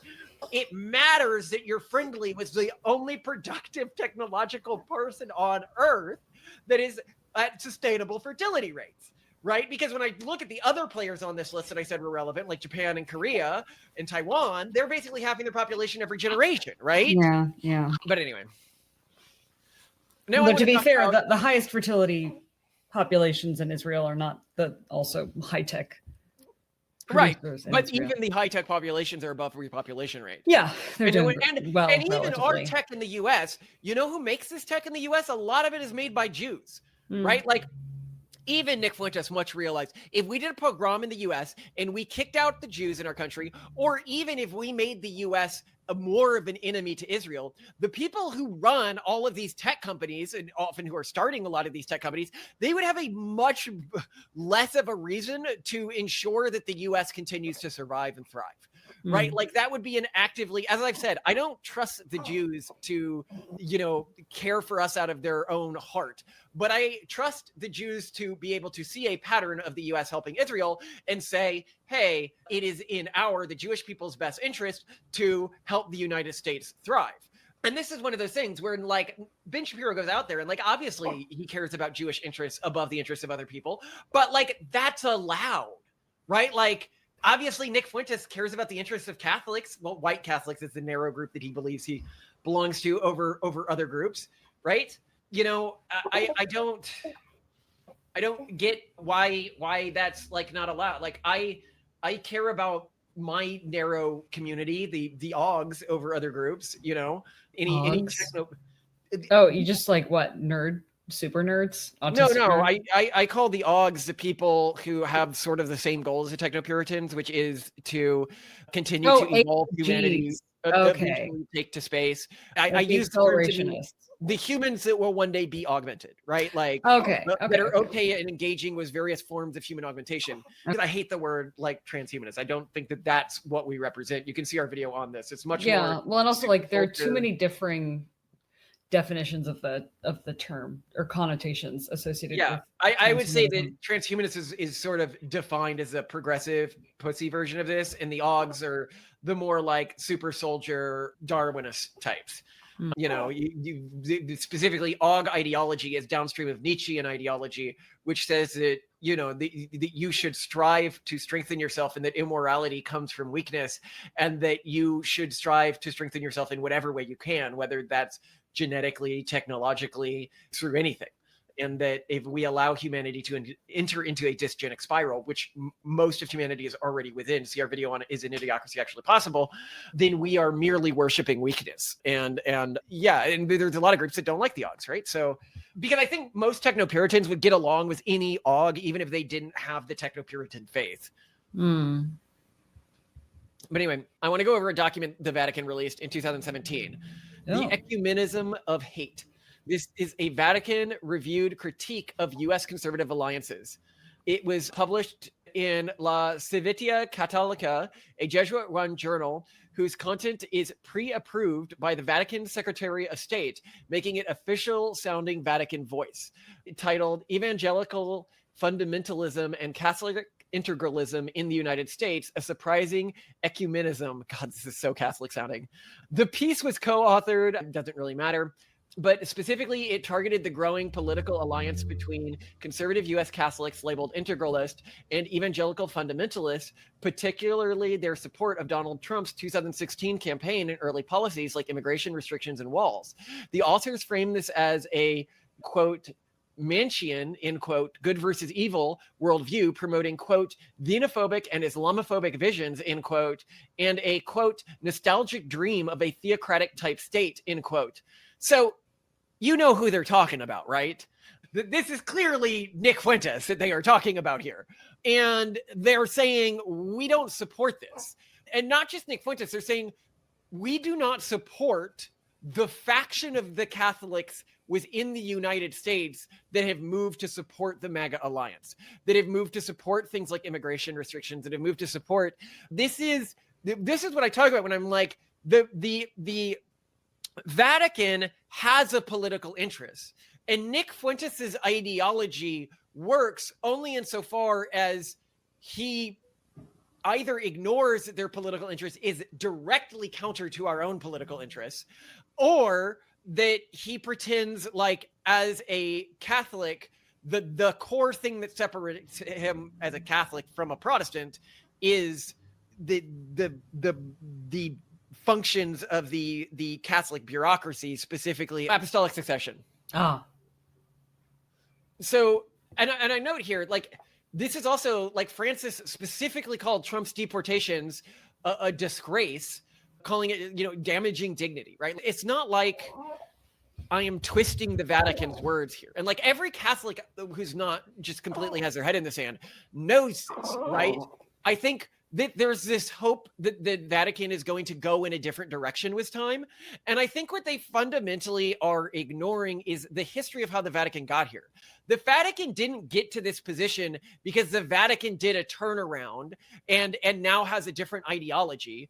it matters that you're friendly with the only productive technological person on Earth that is at sustainable fertility rates, right? Because when I look at the other players on this list that I said were relevant, like Japan and Korea and Taiwan, they're basically halving their population every generation, right? Yeah. But anyway. But to be fair, the highest fertility populations in Israel are not the also high-tech. Right, but even the high-tech populations are above repopulation rate. Yeah, they're doing well. And even our tech in the U.S., you know who makes this tech in the U.S.? A lot of it is made by Jews, right? Like, even Nick Fuentes much realized if we did a pogrom in the U.S. and we kicked out the Jews in our country, or even if we made the U.S. more of an enemy to Israel, the people who run all of these tech companies and often who are starting a lot of these tech companies, they would have a much less of a reason to ensure that the U.S. continues to survive and thrive. Right? Like that would be an actively, as I've said, I don't trust the Jews to, care for us out of their own heart, but I trust the Jews to be able to see a pattern of the U.S. helping Israel and say, hey, it is in the Jewish people's best interest to help the United States thrive. And this is one of those things where like Ben Shapiro goes out there and like obviously he cares about Jewish interests above the interests of other people, but like that's allowed, right? Like obviously Nick Fuentes cares about the interests of Catholics. Well, white Catholics is the narrow group that he believes he belongs to over other groups, right? You know, I don't get why that's like not allowed. Like I care about my narrow community, the Augs over other groups, you know. Any techno. Oh, you just like what, super nerds? No, Nerds? I call the Augs the people who have sort of the same goal as the techno-Puritans, which is to continue to evolve humanity, eventually take to space. I use the term to mean the humans that will one day be augmented, right? Like that are okay in engaging with various forms of human augmentation. Because I hate the word like transhumanist. I don't think that that's what we represent. You can see our video on this. It's much more. Well, and also like there are too many differing definitions of the term or connotations associated with I would say that transhumanist is sort of defined as a progressive pussy version of this, and the Augs are the more like super soldier Darwinist types. You know, you specifically Aug ideology is downstream of Nietzschean ideology, which says that, you know, that you should strive to strengthen yourself and that immorality comes from weakness, and that you should strive to strengthen yourself in whatever way you can, whether that's genetically, technologically, through anything. And that if we allow humanity to enter into a dysgenic spiral, which most of humanity is already within, see our video on Is an Idiocracy Actually Possible, then we are merely worshiping weakness. And there's a lot of groups that don't like the Augs, right? So, because I think most techno-Puritans would get along with any Aug, even if they didn't have the techno-Puritan faith. But anyway, I want to go over a document the Vatican released in 2017, The Ecumenism of Hate. This is a Vatican-reviewed critique of U.S. conservative alliances. It was published in La Civitia Cattolica, a Jesuit-run journal whose content is pre-approved by the Vatican Secretary of State, making it official-sounding Vatican voice. Titled Evangelical Fundamentalism and Catholic Integralism in the United States, a surprising ecumenism. God, this is so Catholic sounding. The piece was co-authored, doesn't really matter, but specifically it targeted the growing political alliance between conservative U.S. Catholics labeled integralist and evangelical fundamentalists, particularly their support of Donald Trump's 2016 campaign and early policies like immigration restrictions and walls. The authors frame this as a, quote, Manchian, in quote, good versus evil worldview, promoting, quote, xenophobic and Islamophobic visions, in quote, and a, quote, nostalgic dream of a theocratic type state, in quote. So you know who they're talking about, right? This is clearly Nick Fuentes that they are talking about here. And they're saying, we don't support this. And not just Nick Fuentes, they're saying, we do not support the faction of the Catholics within the United States that have moved to support the MAGA alliance, that have moved to support things like immigration restrictions, that have moved to support. This is what I talk about when I'm like, the Vatican has a political interest, and Nick Fuentes' ideology works only insofar as he either ignores that their political interest is directly counter to our own political interests, or that he pretends like as a Catholic, the core thing that separates him as a Catholic from a Protestant is the functions of the Catholic bureaucracy, specifically apostolic succession. So, and I note here, like, this is also, like, Francis specifically called Trump's deportations a disgrace, calling it, you know, damaging dignity, right? It's not like I am twisting the Vatican's words here. And like every Catholic who's not just completely has their head in the sand knows this, right? I think that there's this hope that the Vatican is going to go in a different direction with time. And I think what they fundamentally are ignoring is the history of how the Vatican got here. The Vatican didn't get to this position because the Vatican did a turnaround and now has a different ideology.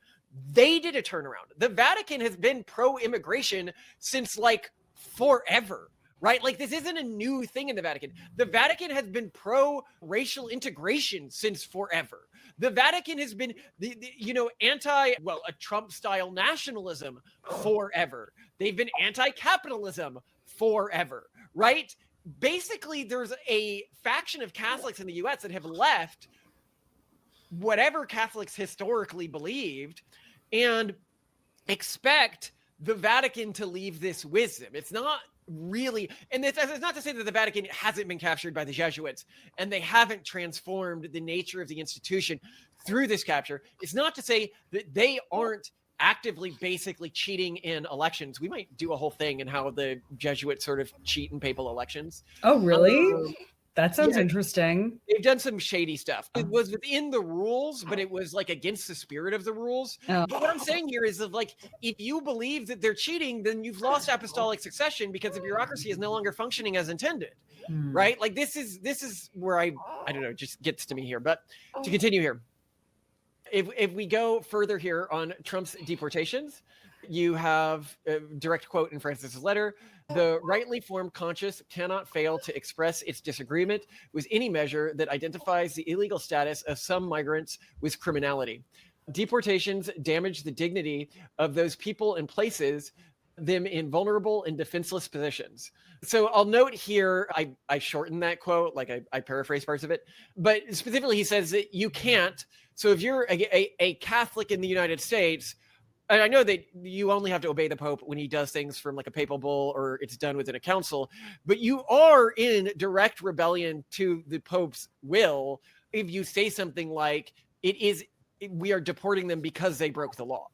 They did a turnaround. The Vatican has been pro-immigration since like forever, right? Like, this isn't a new thing in the Vatican. The Vatican has been pro-racial integration since forever. The Vatican has been, a Trump-style nationalism forever. They've been anti-capitalism forever, right? Basically, there's a faction of Catholics in the US that have left whatever Catholics historically believed and expect the Vatican to leave this wisdom. It's not really, and it's not to say that the Vatican hasn't been captured by the Jesuits and they haven't transformed the nature of the institution through this capture. It's not to say that they aren't actively basically cheating in elections. We might do a whole thing in how the Jesuits sort of cheat in papal elections. Oh, really? That sounds interesting. They've done some shady stuff. It was within the rules, but it was like against the spirit of the rules. Oh. But what I'm saying here is that, like, if you believe that they're cheating, then you've lost apostolic succession because the bureaucracy is no longer functioning as intended, right? Like, this is where I don't know, just gets to me here. But to continue here, if we go further here on Trump's deportations, you have a direct quote in Francis's letter: "The rightly formed conscience cannot fail to express its disagreement with any measure that identifies the illegal status of some migrants with criminality. Deportations damage the dignity of those people and places them in vulnerable and defenseless positions." So I'll note here, I shortened that quote, like I paraphrase parts of it, but specifically he says that you can't. So if you're a Catholic in the United States, and I know that you only have to obey the Pope when he does things from like a papal bull or it's done within a council, but you are in direct rebellion to the Pope's will if you say something like we are deporting them because they broke the law,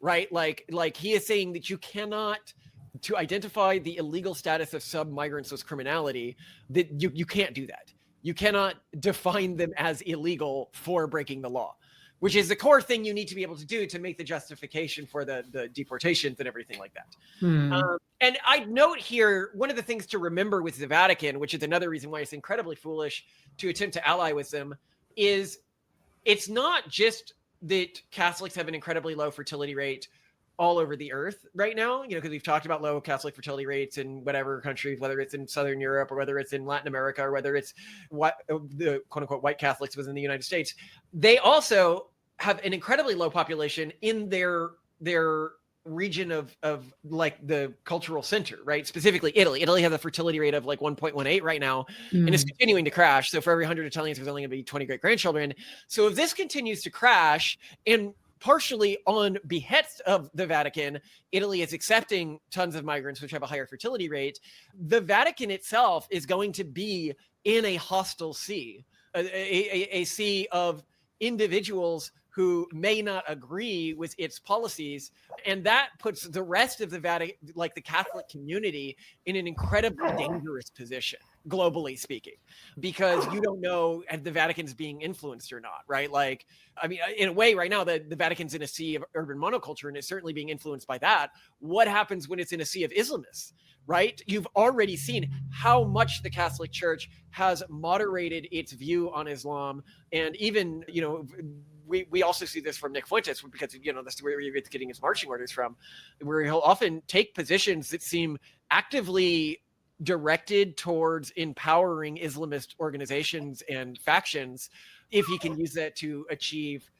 right? Like he is saying that you cannot, to identify the illegal status of sub-migrants with criminality, that you can't do that. You cannot define them as illegal for breaking the law, which is the core thing you need to be able to do to make the justification for the deportations and everything like that. And I'd note here, one of the things to remember with the Vatican, which is another reason why it's incredibly foolish to attempt to ally with them, is it's not just that Catholics have an incredibly low fertility rate all over the earth right now, because we've talked about low Catholic fertility rates in whatever country, whether it's in Southern Europe or whether it's in Latin America or whether it's the quote unquote white Catholics within the United States. They also have an incredibly low population in their region of like the cultural center, right? Specifically Italy. Italy has a fertility rate of like 1.18 right now, and it's continuing to crash. So for every 100 Italians, there's only going to be 20 great grandchildren. So if this continues to crash, and partially on behest of the Vatican, Italy is accepting tons of migrants which have a higher fertility rate, the Vatican itself is going to be in a hostile sea, a sea of individuals who may not agree with its policies. And that puts the rest of the Vatican, like the Catholic community, in an incredibly dangerous position, globally speaking, because you don't know if the Vatican's being influenced or not, right? Like, I mean, in a way right now, the Vatican's in a sea of urban monoculture and is certainly being influenced by that. What happens when it's in a sea of Islamists, right? You've already seen how much the Catholic Church has moderated its view on Islam. And even, we also see this from Nick Fuentes, because, that's where it's getting his marching orders from, where he'll often take positions that seem actively directed towards empowering Islamist organizations and factions, if he can use that to achieve,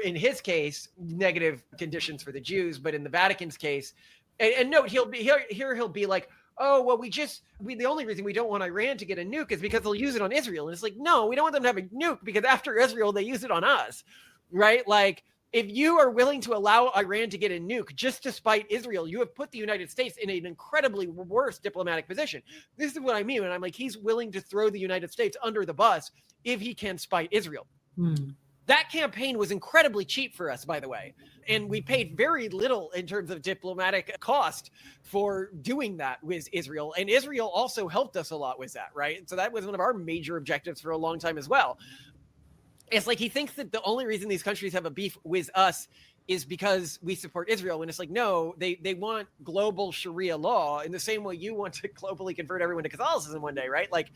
in his case, negative conditions for the Jews. But in the Vatican's case, and note, he'll be like, oh, well, the only reason we don't want Iran to get a nuke is because they'll use it on Israel. And it's like, no, we don't want them to have a nuke because after Israel, they use it on us, right? Like, if you are willing to allow Iran to get a nuke just to spite Israel, you have put the United States in an incredibly worse diplomatic position. This is what I mean when I'm like, he's willing to throw the United States under the bus if he can spite Israel. That campaign was incredibly cheap for us, by the way. And we paid very little in terms of diplomatic cost for doing that with Israel. And Israel also helped us a lot with that, right? So that was one of our major objectives for a long time as well. It's like he thinks that the only reason these countries have a beef with us is because we support Israel. And it's like, no, they want global Sharia law in the same way you want to globally convert everyone to Catholicism one day, right? Like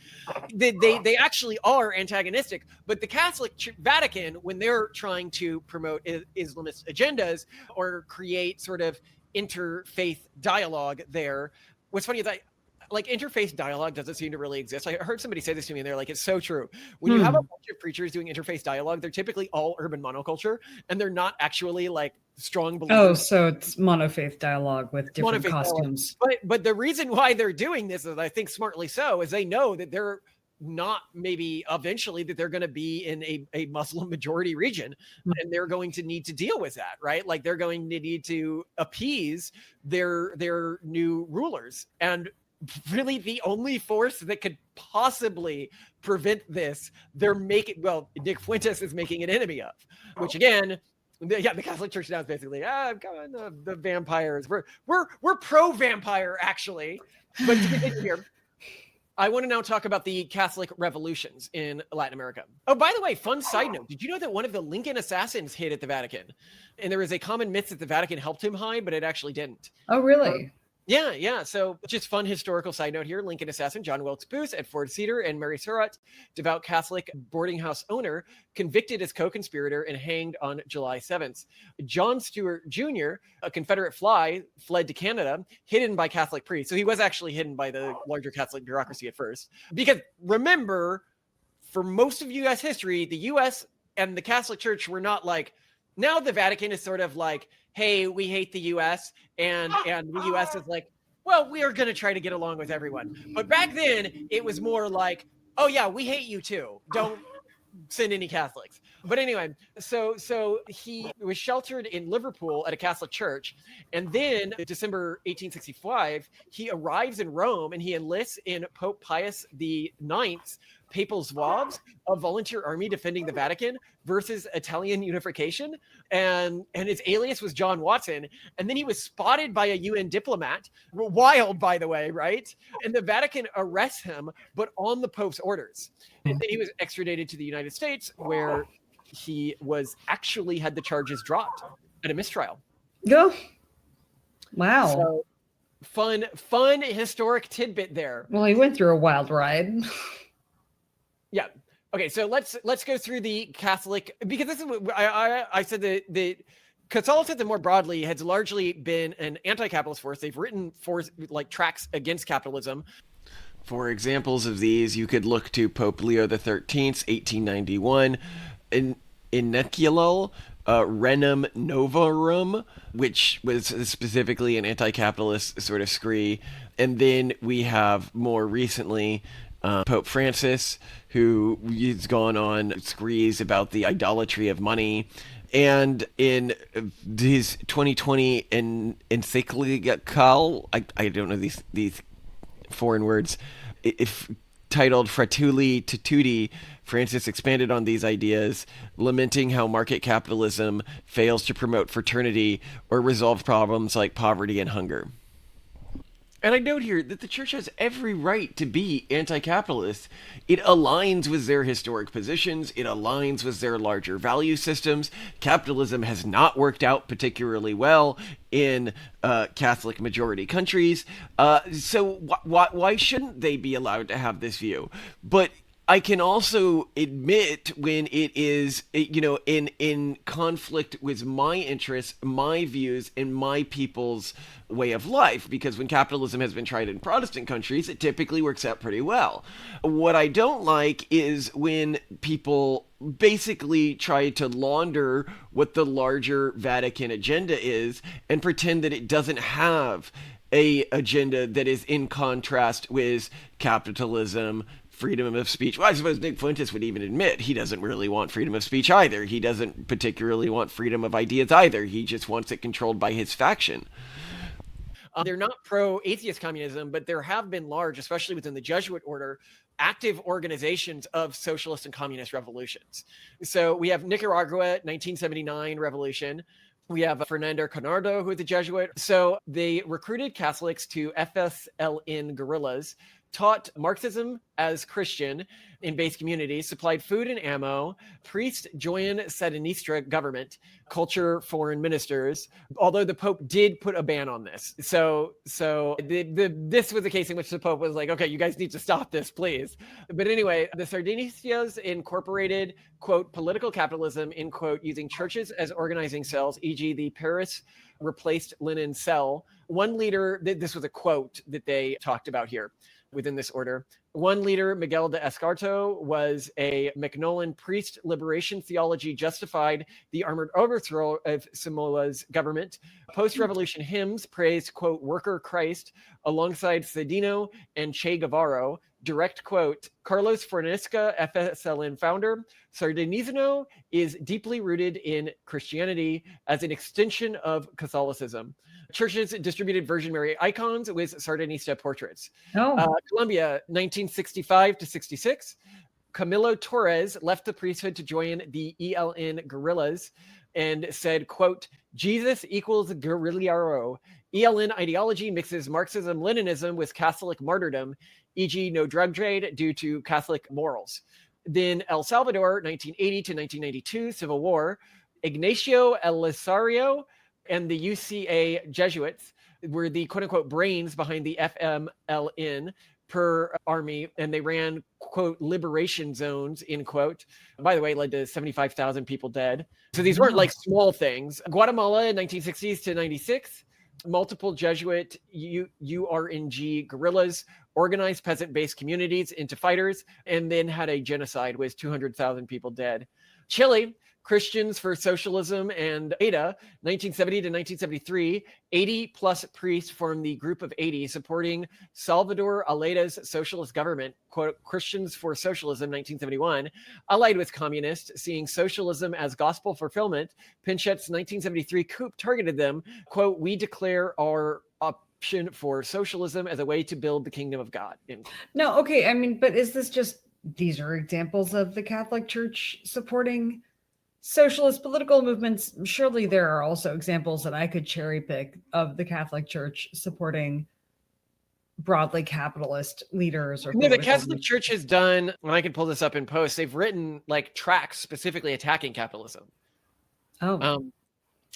they actually are antagonistic. But the Catholic Vatican, when they're trying to promote Islamist agendas or create sort of interfaith dialogue there, what's funny is Like interfaith dialogue doesn't seem to really exist. I heard somebody say this to me and they're like, it's so true. When you have a bunch of preachers doing interfaith dialogue, they're typically all urban monoculture and they're not actually like strong believers. Oh, so it's monofaith dialogue with different costumes. But the reason why they're doing this is, I think smartly so, is they know that they're not maybe eventually that they're going to be in a Muslim majority region and they're going to need to deal with that, right? Like they're going to need to appease their new rulers. And really the only force that could possibly prevent this, Nick Fuentes is making an enemy of, which again, the Catholic Church now is basically, come on, the vampires. We're pro-vampire actually. But to continue here, I want to now talk about the Catholic revolutions in Latin America. Oh, by the way, fun side note. Did you know that one of the Lincoln assassins hid at the Vatican? And there is a common myth that the Vatican helped him hide, but it actually didn't. Oh, really? Yeah. So just fun historical side note here. Lincoln assassin John Wilkes Booth at Fort Cedar and Mary Surratt, devout Catholic boarding house owner, convicted as co-conspirator and hanged on July 7th. John Stewart Jr., a Confederate fly, fled to Canada, hidden by Catholic priests. So he was actually hidden by the larger Catholic bureaucracy at first. Because remember, for most of U.S. history, the U.S. and the Catholic Church were not like, now the Vatican is sort of like, hey, we hate the U.S. and the U.S. is like, well, we are going to try to get along with everyone. But back then, it was more like, oh yeah, we hate you too. Don't send any Catholics. But anyway, so he was sheltered in Liverpool at a Catholic church. And then December 1865, he arrives in Rome and he enlists in Pope Pius IX's Papal Zouaves, a volunteer army defending the Vatican versus Italian unification. And his alias was John Watson. And then he was spotted by a UN diplomat, wild, by the way, right? And the Vatican arrests him, but on the Pope's orders. And then he was extradited to the United States, where he was actually had the charges dropped at a mistrial. Go. Wow. So fun historic tidbit there. Well, he went through a wild ride. Yeah. Okay, so let's go through the Catholic, because this is what I said that the Catholicism more broadly has largely been an anti-capitalist force. They've written tracts against capitalism. For examples of these, you could look to Pope Leo XIII's 1891 Ineculal Renum Novarum, which was specifically an anti-capitalist sort of scree. And then we have more recently Pope Francis, who has gone on screes about the idolatry of money. And in his 2020 encyclical, I don't know these foreign words, if titled Fratelli Tutti, Francis expanded on these ideas, lamenting how market capitalism fails to promote fraternity or resolve problems like poverty and hunger. And I note here that the church has every right to be anti-capitalist. It aligns with their historic positions. It aligns with their larger value systems. Capitalism has not worked out particularly well in Catholic majority countries. So why shouldn't they be allowed to have this view? But I can also admit when it is, in conflict with my interests, my views, and my people's way of life, because when capitalism has been tried in Protestant countries, it typically works out pretty well. What I don't like is when people basically try to launder what the larger Vatican agenda is and pretend that it doesn't have a agenda that is in contrast with capitalism, freedom of speech. Well, I suppose Nick Fuentes would even admit he doesn't really want freedom of speech either. He doesn't particularly want freedom of ideas either. He just wants it controlled by his faction. They're not pro-atheist communism, but there have been large, especially within the Jesuit order, active organizations of socialist and communist revolutions. So we have Nicaragua, 1979 revolution. We have Fernando Conardo, who is a Jesuit. So they recruited Catholics to FSLN guerrillas taught Marxism as Christian in base communities, supplied food and ammo, priest join Sandinista government, culture foreign ministers, although the Pope did put a ban on this. So this was a case in which the Pope was like, okay, you guys need to stop this, please. But anyway, the Sandinistas incorporated, quote, political capitalism, in quote, using churches as organizing cells, e.g. the Paris replaced Lenin cell. One leader, this was a quote that they talked about here within this order. One leader, Miguel de Escarto, was a Macnaulan priest. Liberation theology justified the armored overthrow of Simola's government. Post-revolution hymns praised, quote, worker Christ alongside Cedino and Che Guevara. Direct quote, Carlos Fornesca, FSLN founder, Sardinismo is deeply rooted in Christianity as an extension of Catholicism. Churches distributed Virgin Mary icons with Sardinista portraits. Colombia, 1965 to 66. Camilo Torres left the priesthood to join the ELN guerrillas and said, quote, Jesus equals guerrillero. ELN ideology mixes Marxism-Leninism with Catholic martyrdom, e.g. no drug trade due to Catholic morals. Then El Salvador, 1980 to 1992, Civil War. Ignacio Elizario and the UCA Jesuits were the quote-unquote brains behind the FMLN per army, and they ran, quote, liberation zones, in quote. By the way, led to 75,000 people dead. So these weren't like small things. Guatemala in 1960s to 96, multiple Jesuit URNG guerrillas organized peasant-based communities into fighters, and then had a genocide with 200,000 people dead. Chile, Christians for Socialism and ADA, 1970 to 1973, 80 plus priests formed the Group of 80 supporting Salvador Aleda's socialist government, quote, Christians for Socialism, 1971, allied with communists, seeing socialism as gospel fulfillment. Pinchet's 1973 coup targeted them, quote, we declare our option for socialism as a way to build the kingdom of God. No, okay, I mean, but is this just, these are examples of the Catholic Church supporting socialist political movements? Surely there are also examples that I could cherry pick of the Catholic Church supporting broadly capitalist leaders. Or the Catholic Church has done, and I can pull this up in post, they've written like tracts specifically attacking capitalism.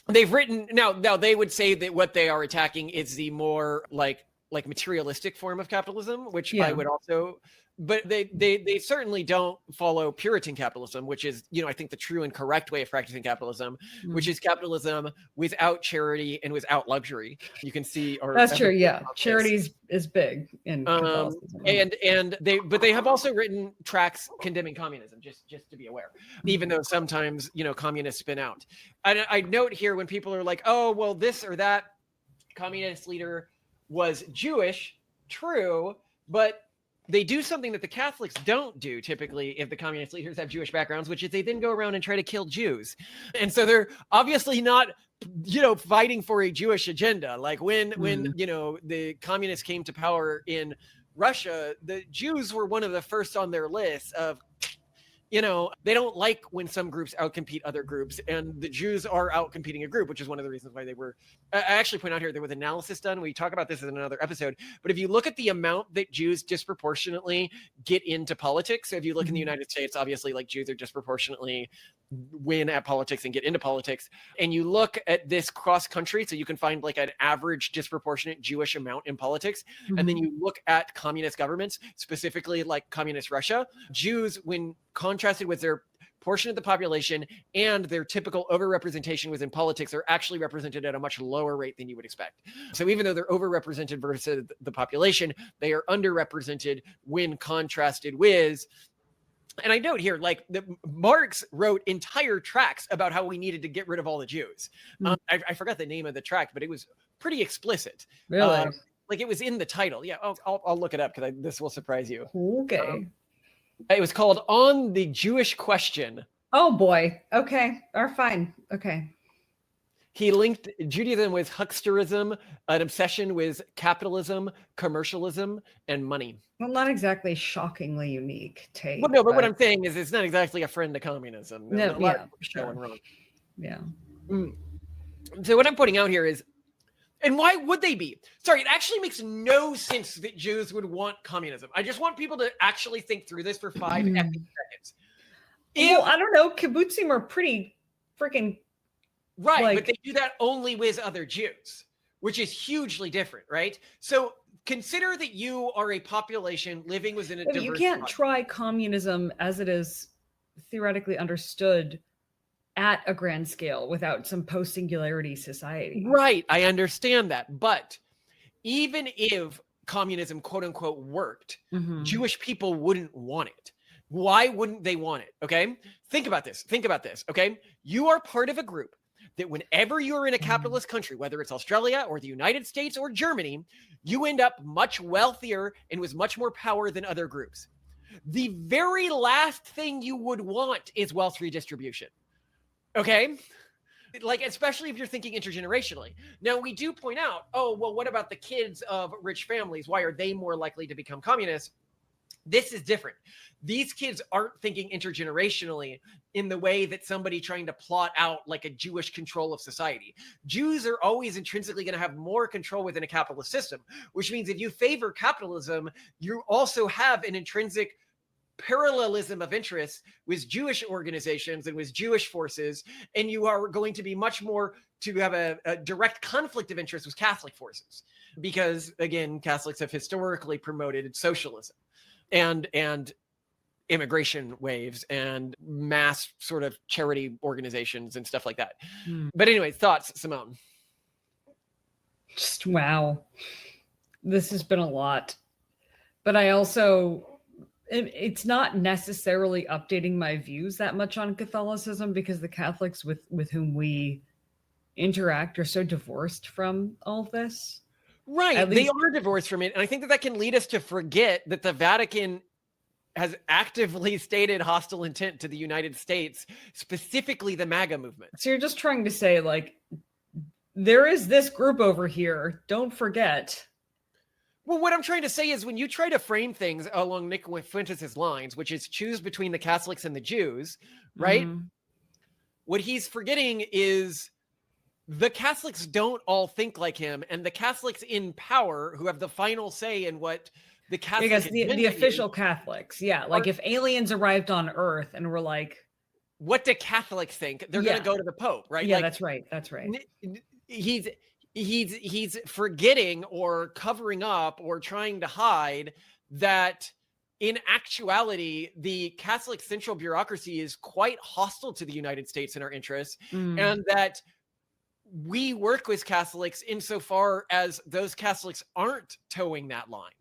They've written, now they would say that what they are attacking is the more like materialistic form of capitalism, which I would also, but they certainly don't follow Puritan capitalism, which is, I think the true and correct way of practicing capitalism, which is capitalism without charity and without luxury. You can see, that's true. Yeah, charity is big in Catholicism. And they have also written tracts condemning communism, just to be aware, even though sometimes communists spin out. I note here when people are like, oh well, this or that communist leader was Jewish, true, but they do something that the Catholics don't do typically if the communist leaders have Jewish backgrounds, which is they then go around and try to kill Jews. And so they're obviously not, fighting for a Jewish agenda. Like when the communists came to power in Russia, the Jews were one of the first on their list of, they don't like when some groups outcompete other groups, and the Jews are outcompeting a group, which is one of the reasons why they were. I actually point out here there was analysis done. We talk about this in another episode, but if you look at the amount that Jews disproportionately get into politics, so if you look in the United States, obviously like Jews are disproportionately win at politics and get into politics, and you look at this cross country, so you can find like an average disproportionate Jewish amount in politics, and then you look at communist governments, specifically like communist Russia, Jews, when contrasted with their portion of the population and their typical overrepresentation within politics, are actually represented at a much lower rate than you would expect. So even though they're overrepresented versus the population, they are underrepresented when contrasted with. And I note here, like Marx wrote entire tracts about how we needed to get rid of all the Jews. I forgot the name of the tract, but it was pretty explicit. Really? Like it was in the title. Yeah, I'll look it up because this will surprise you. Okay. It was called On the Jewish Question. Oh boy. Okay. Fine. Okay. He linked Judaism with hucksterism, an obsession with capitalism, commercialism, and money. Well, not exactly shockingly unique take. Well, no, but what I'm saying is it's not exactly a friend to communism. No, yeah, sure. Wrong. Yeah. So what I'm pointing out here is And why would they be? Sorry, it actually makes no sense that Jews would want communism. I just want people to actually think through this for 5 epic seconds. Well, I don't know. Kibbutzim are pretty freaking right, like, but they do that only with other Jews, which is hugely different, right? So consider that you are a population living within a diverse. You can't try communism as it is theoretically understood at a grand scale without some post-singularity society. Right, I understand that. But even if communism, quote unquote, worked, Jewish people wouldn't want it. Why wouldn't they want it? Okay, think about this. Okay, you are part of a group that whenever you're in a capitalist country, whether it's Australia or the United States or Germany, you end up much wealthier and with much more power than other groups. The very last thing you would want is wealth redistribution. Okay? Like, especially if you're thinking intergenerationally. Now, we do point out, oh, well, what about the kids of rich families? Why are they more likely to become communists? This is different. These kids aren't thinking intergenerationally in the way that somebody trying to plot out like a Jewish control of society. Jews are always intrinsically going to have more control within a capitalist system, which means if you favor capitalism, you also have an intrinsic parallelism of interests with Jewish organizations and with Jewish forces, and you are going to be much more to have a direct conflict of interest with Catholic forces, because again, Catholics have historically promoted socialism and immigration waves and mass sort of charity organizations and stuff like that. But anyway, thoughts, Simone? Just wow, this has been a lot, but I also, it's not necessarily updating my views that much on Catholicism, because the Catholics with whom we interact are so divorced from all of this. Right. They are divorced from it. And I think that can lead us to forget that the Vatican has actively stated hostile intent to the United States, specifically the MAGA movement. So you're just trying to say, like, there is this group over here, don't forget. Well, what I'm trying to say is when you try to frame things along Nick Fuentes' lines, which is choose between the Catholics and the Jews, right? What he's forgetting is the Catholics don't all think like him, and the Catholics in power who have the final say in what the Catholic the official Catholics, like if aliens arrived on Earth and were like, what do Catholics think? They're going to go to the Pope, right? Yeah, like, that's right. He's forgetting or covering up or trying to hide that in actuality, the Catholic central bureaucracy is quite hostile to the United States and our interests, and that we work with Catholics insofar as those Catholics aren't towing that line.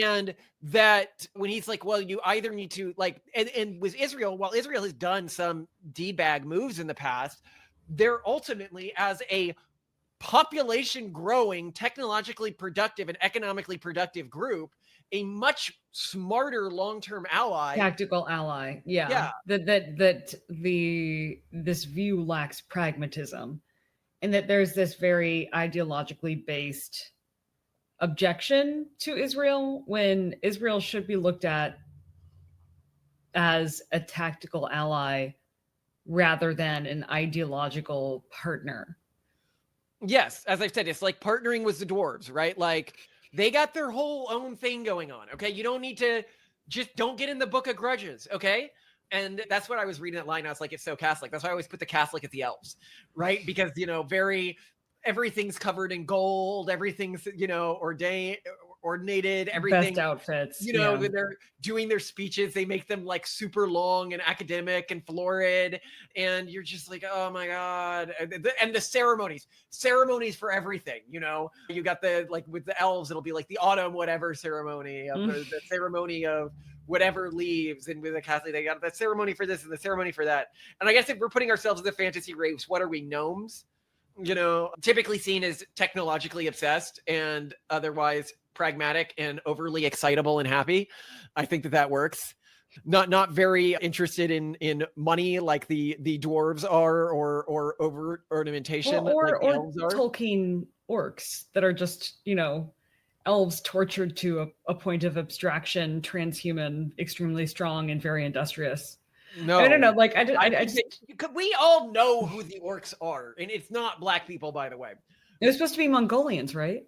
And that when he's like, well, you either need to like, and with Israel, while Israel has done some D-bag moves in the past, they're ultimately, as a population growing, technologically productive and economically productive group, a much smarter long-term ally, tactical ally. That this view lacks pragmatism, and that there's this very ideologically based objection to Israel, when Israel should be looked at as a tactical ally rather than an ideological partner. Yes, as I said, it's like partnering with the Dwarves, right? Like, they got their whole own thing going on, okay? You don't need to, just don't get in the book of grudges, okay? And that's what I was reading that line. I was like, it's so Catholic. That's why I always put the Catholic at the Elves, right? Because, everything's covered in gold, everything's, ordinated, everything. Best outfits. When they're doing their speeches, they make them like super long and academic and florid. And you're just like, oh my God. And the ceremonies for everything, you got with the Elves, it'll be like the autumn, whatever ceremony of the ceremony of whatever leaves. And with the Catholic, they got that ceremony for this and the ceremony for that. And I guess if we're putting ourselves in the fantasy race, what are we, gnomes? Typically seen as technologically obsessed and otherwise pragmatic and overly excitable and happy. I think that works. Not very interested in money like the dwarves are, or over ornamentation or like the elves are. Tolkien orcs that are just elves tortured to a point of abstraction, transhuman, extremely strong, and very industrious. No, I don't know. Like we all know who the orcs are, and it's not black people, by the way. It was supposed to be Mongolians, right?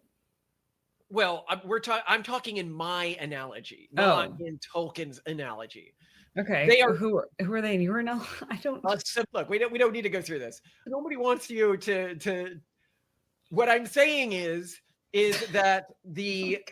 Well, I'm talking in my analogy, not in Tolkien's analogy. Okay. They are who are they in your analogy? I don't. So look, we don't need to go through this. Nobody wants you to. What I'm saying is that the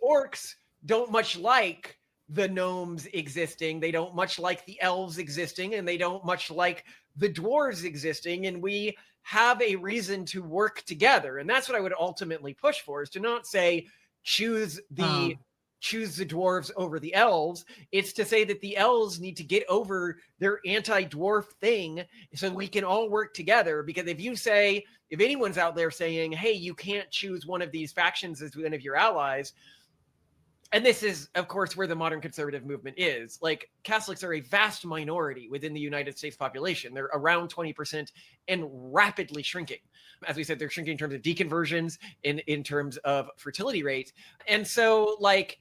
orcs don't much like the gnomes existing. They don't much like the elves existing, and they don't much like the dwarves existing. And we have a reason to work together. And that's what I would ultimately push for, is to not say choose the dwarves over the elves. It's to say that the elves need to get over their anti-dwarf thing so we can all work together. Because if anyone's out there saying, hey, you can't choose one of these factions as one of your allies, and this is, of course, where the modern conservative movement is. Like, Catholics are a vast minority within the United States population. They're around 20% and rapidly shrinking. As we said, they're shrinking in terms of deconversions, in terms of fertility rate. And so, like,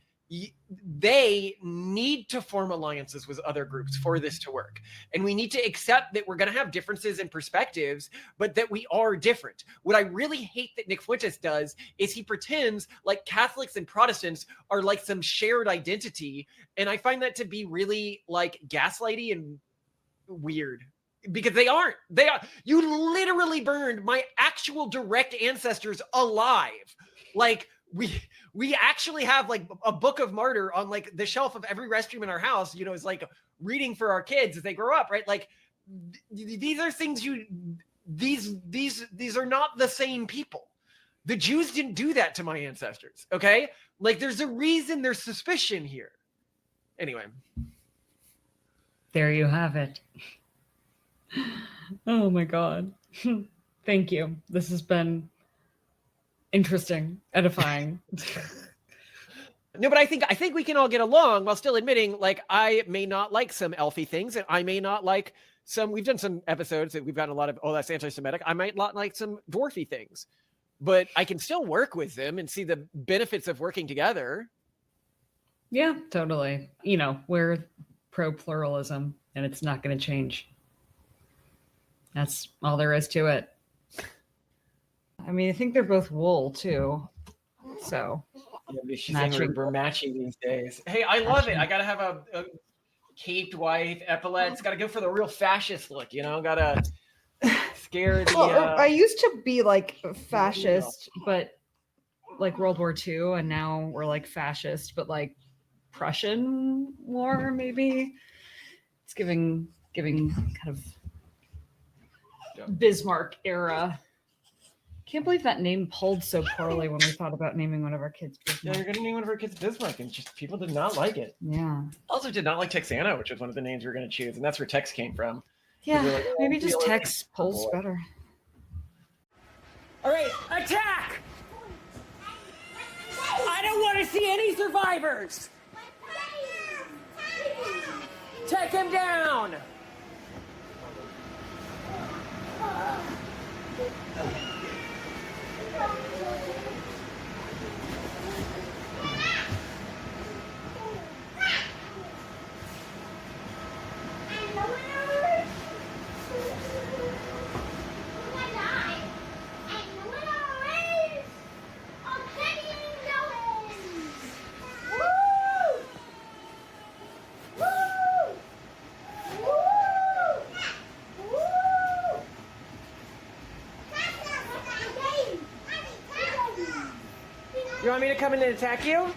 they need to form alliances with other groups for this to work. And we need to accept that we're going to have differences in perspectives, but that we are different. What I really hate that Nick Fuentes does is he pretends like Catholics and Protestants are like some shared identity. And I find that to be really like gaslighty and weird. Because they aren't. You literally burned my actual direct ancestors alive. Like, we actually have like a Book of Martyr on like the shelf of every restroom in our house, is like reading for our kids as they grow up, right? Like, these are things these are not the same people. The Jews didn't do that to my ancestors, okay? Like, there's a reason there's suspicion here. Anyway. There you have it. Oh my God. Thank you. This has been interesting, edifying. No, but I think we can all get along while still admitting, like, I may not like some elfy things, and I may not like some. We've done some episodes that we've gotten a lot of, that's anti-Semitic. I might not like some dwarfy things, but I can still work with them and see the benefits of working together. Yeah, totally. We're pro-pluralism, and it's not going to change. That's all there is to it. I mean, I think they're both wool too. So she's we're matching these days. Hey, I love it. I gotta have a caped wife, epaulets. Gotta go for the real fascist look. Gotta scare the. I used to be like fascist, but like World War II, and now we're like fascist, but like Prussian War maybe. It's giving kind of Bismarck era. Can't believe that name pulled so poorly when we thought about naming one of our kids Bismarck. Yeah, you're going to name one of our kids Bismarck, and just people did not like it. Yeah. Also did not like Texana, which was one of the names we were going to choose, and that's where Tex came from. Yeah, like, maybe just Tex pulls better. All right, attack! I don't want to see any survivors! Take him down! You want me to come in and attack you?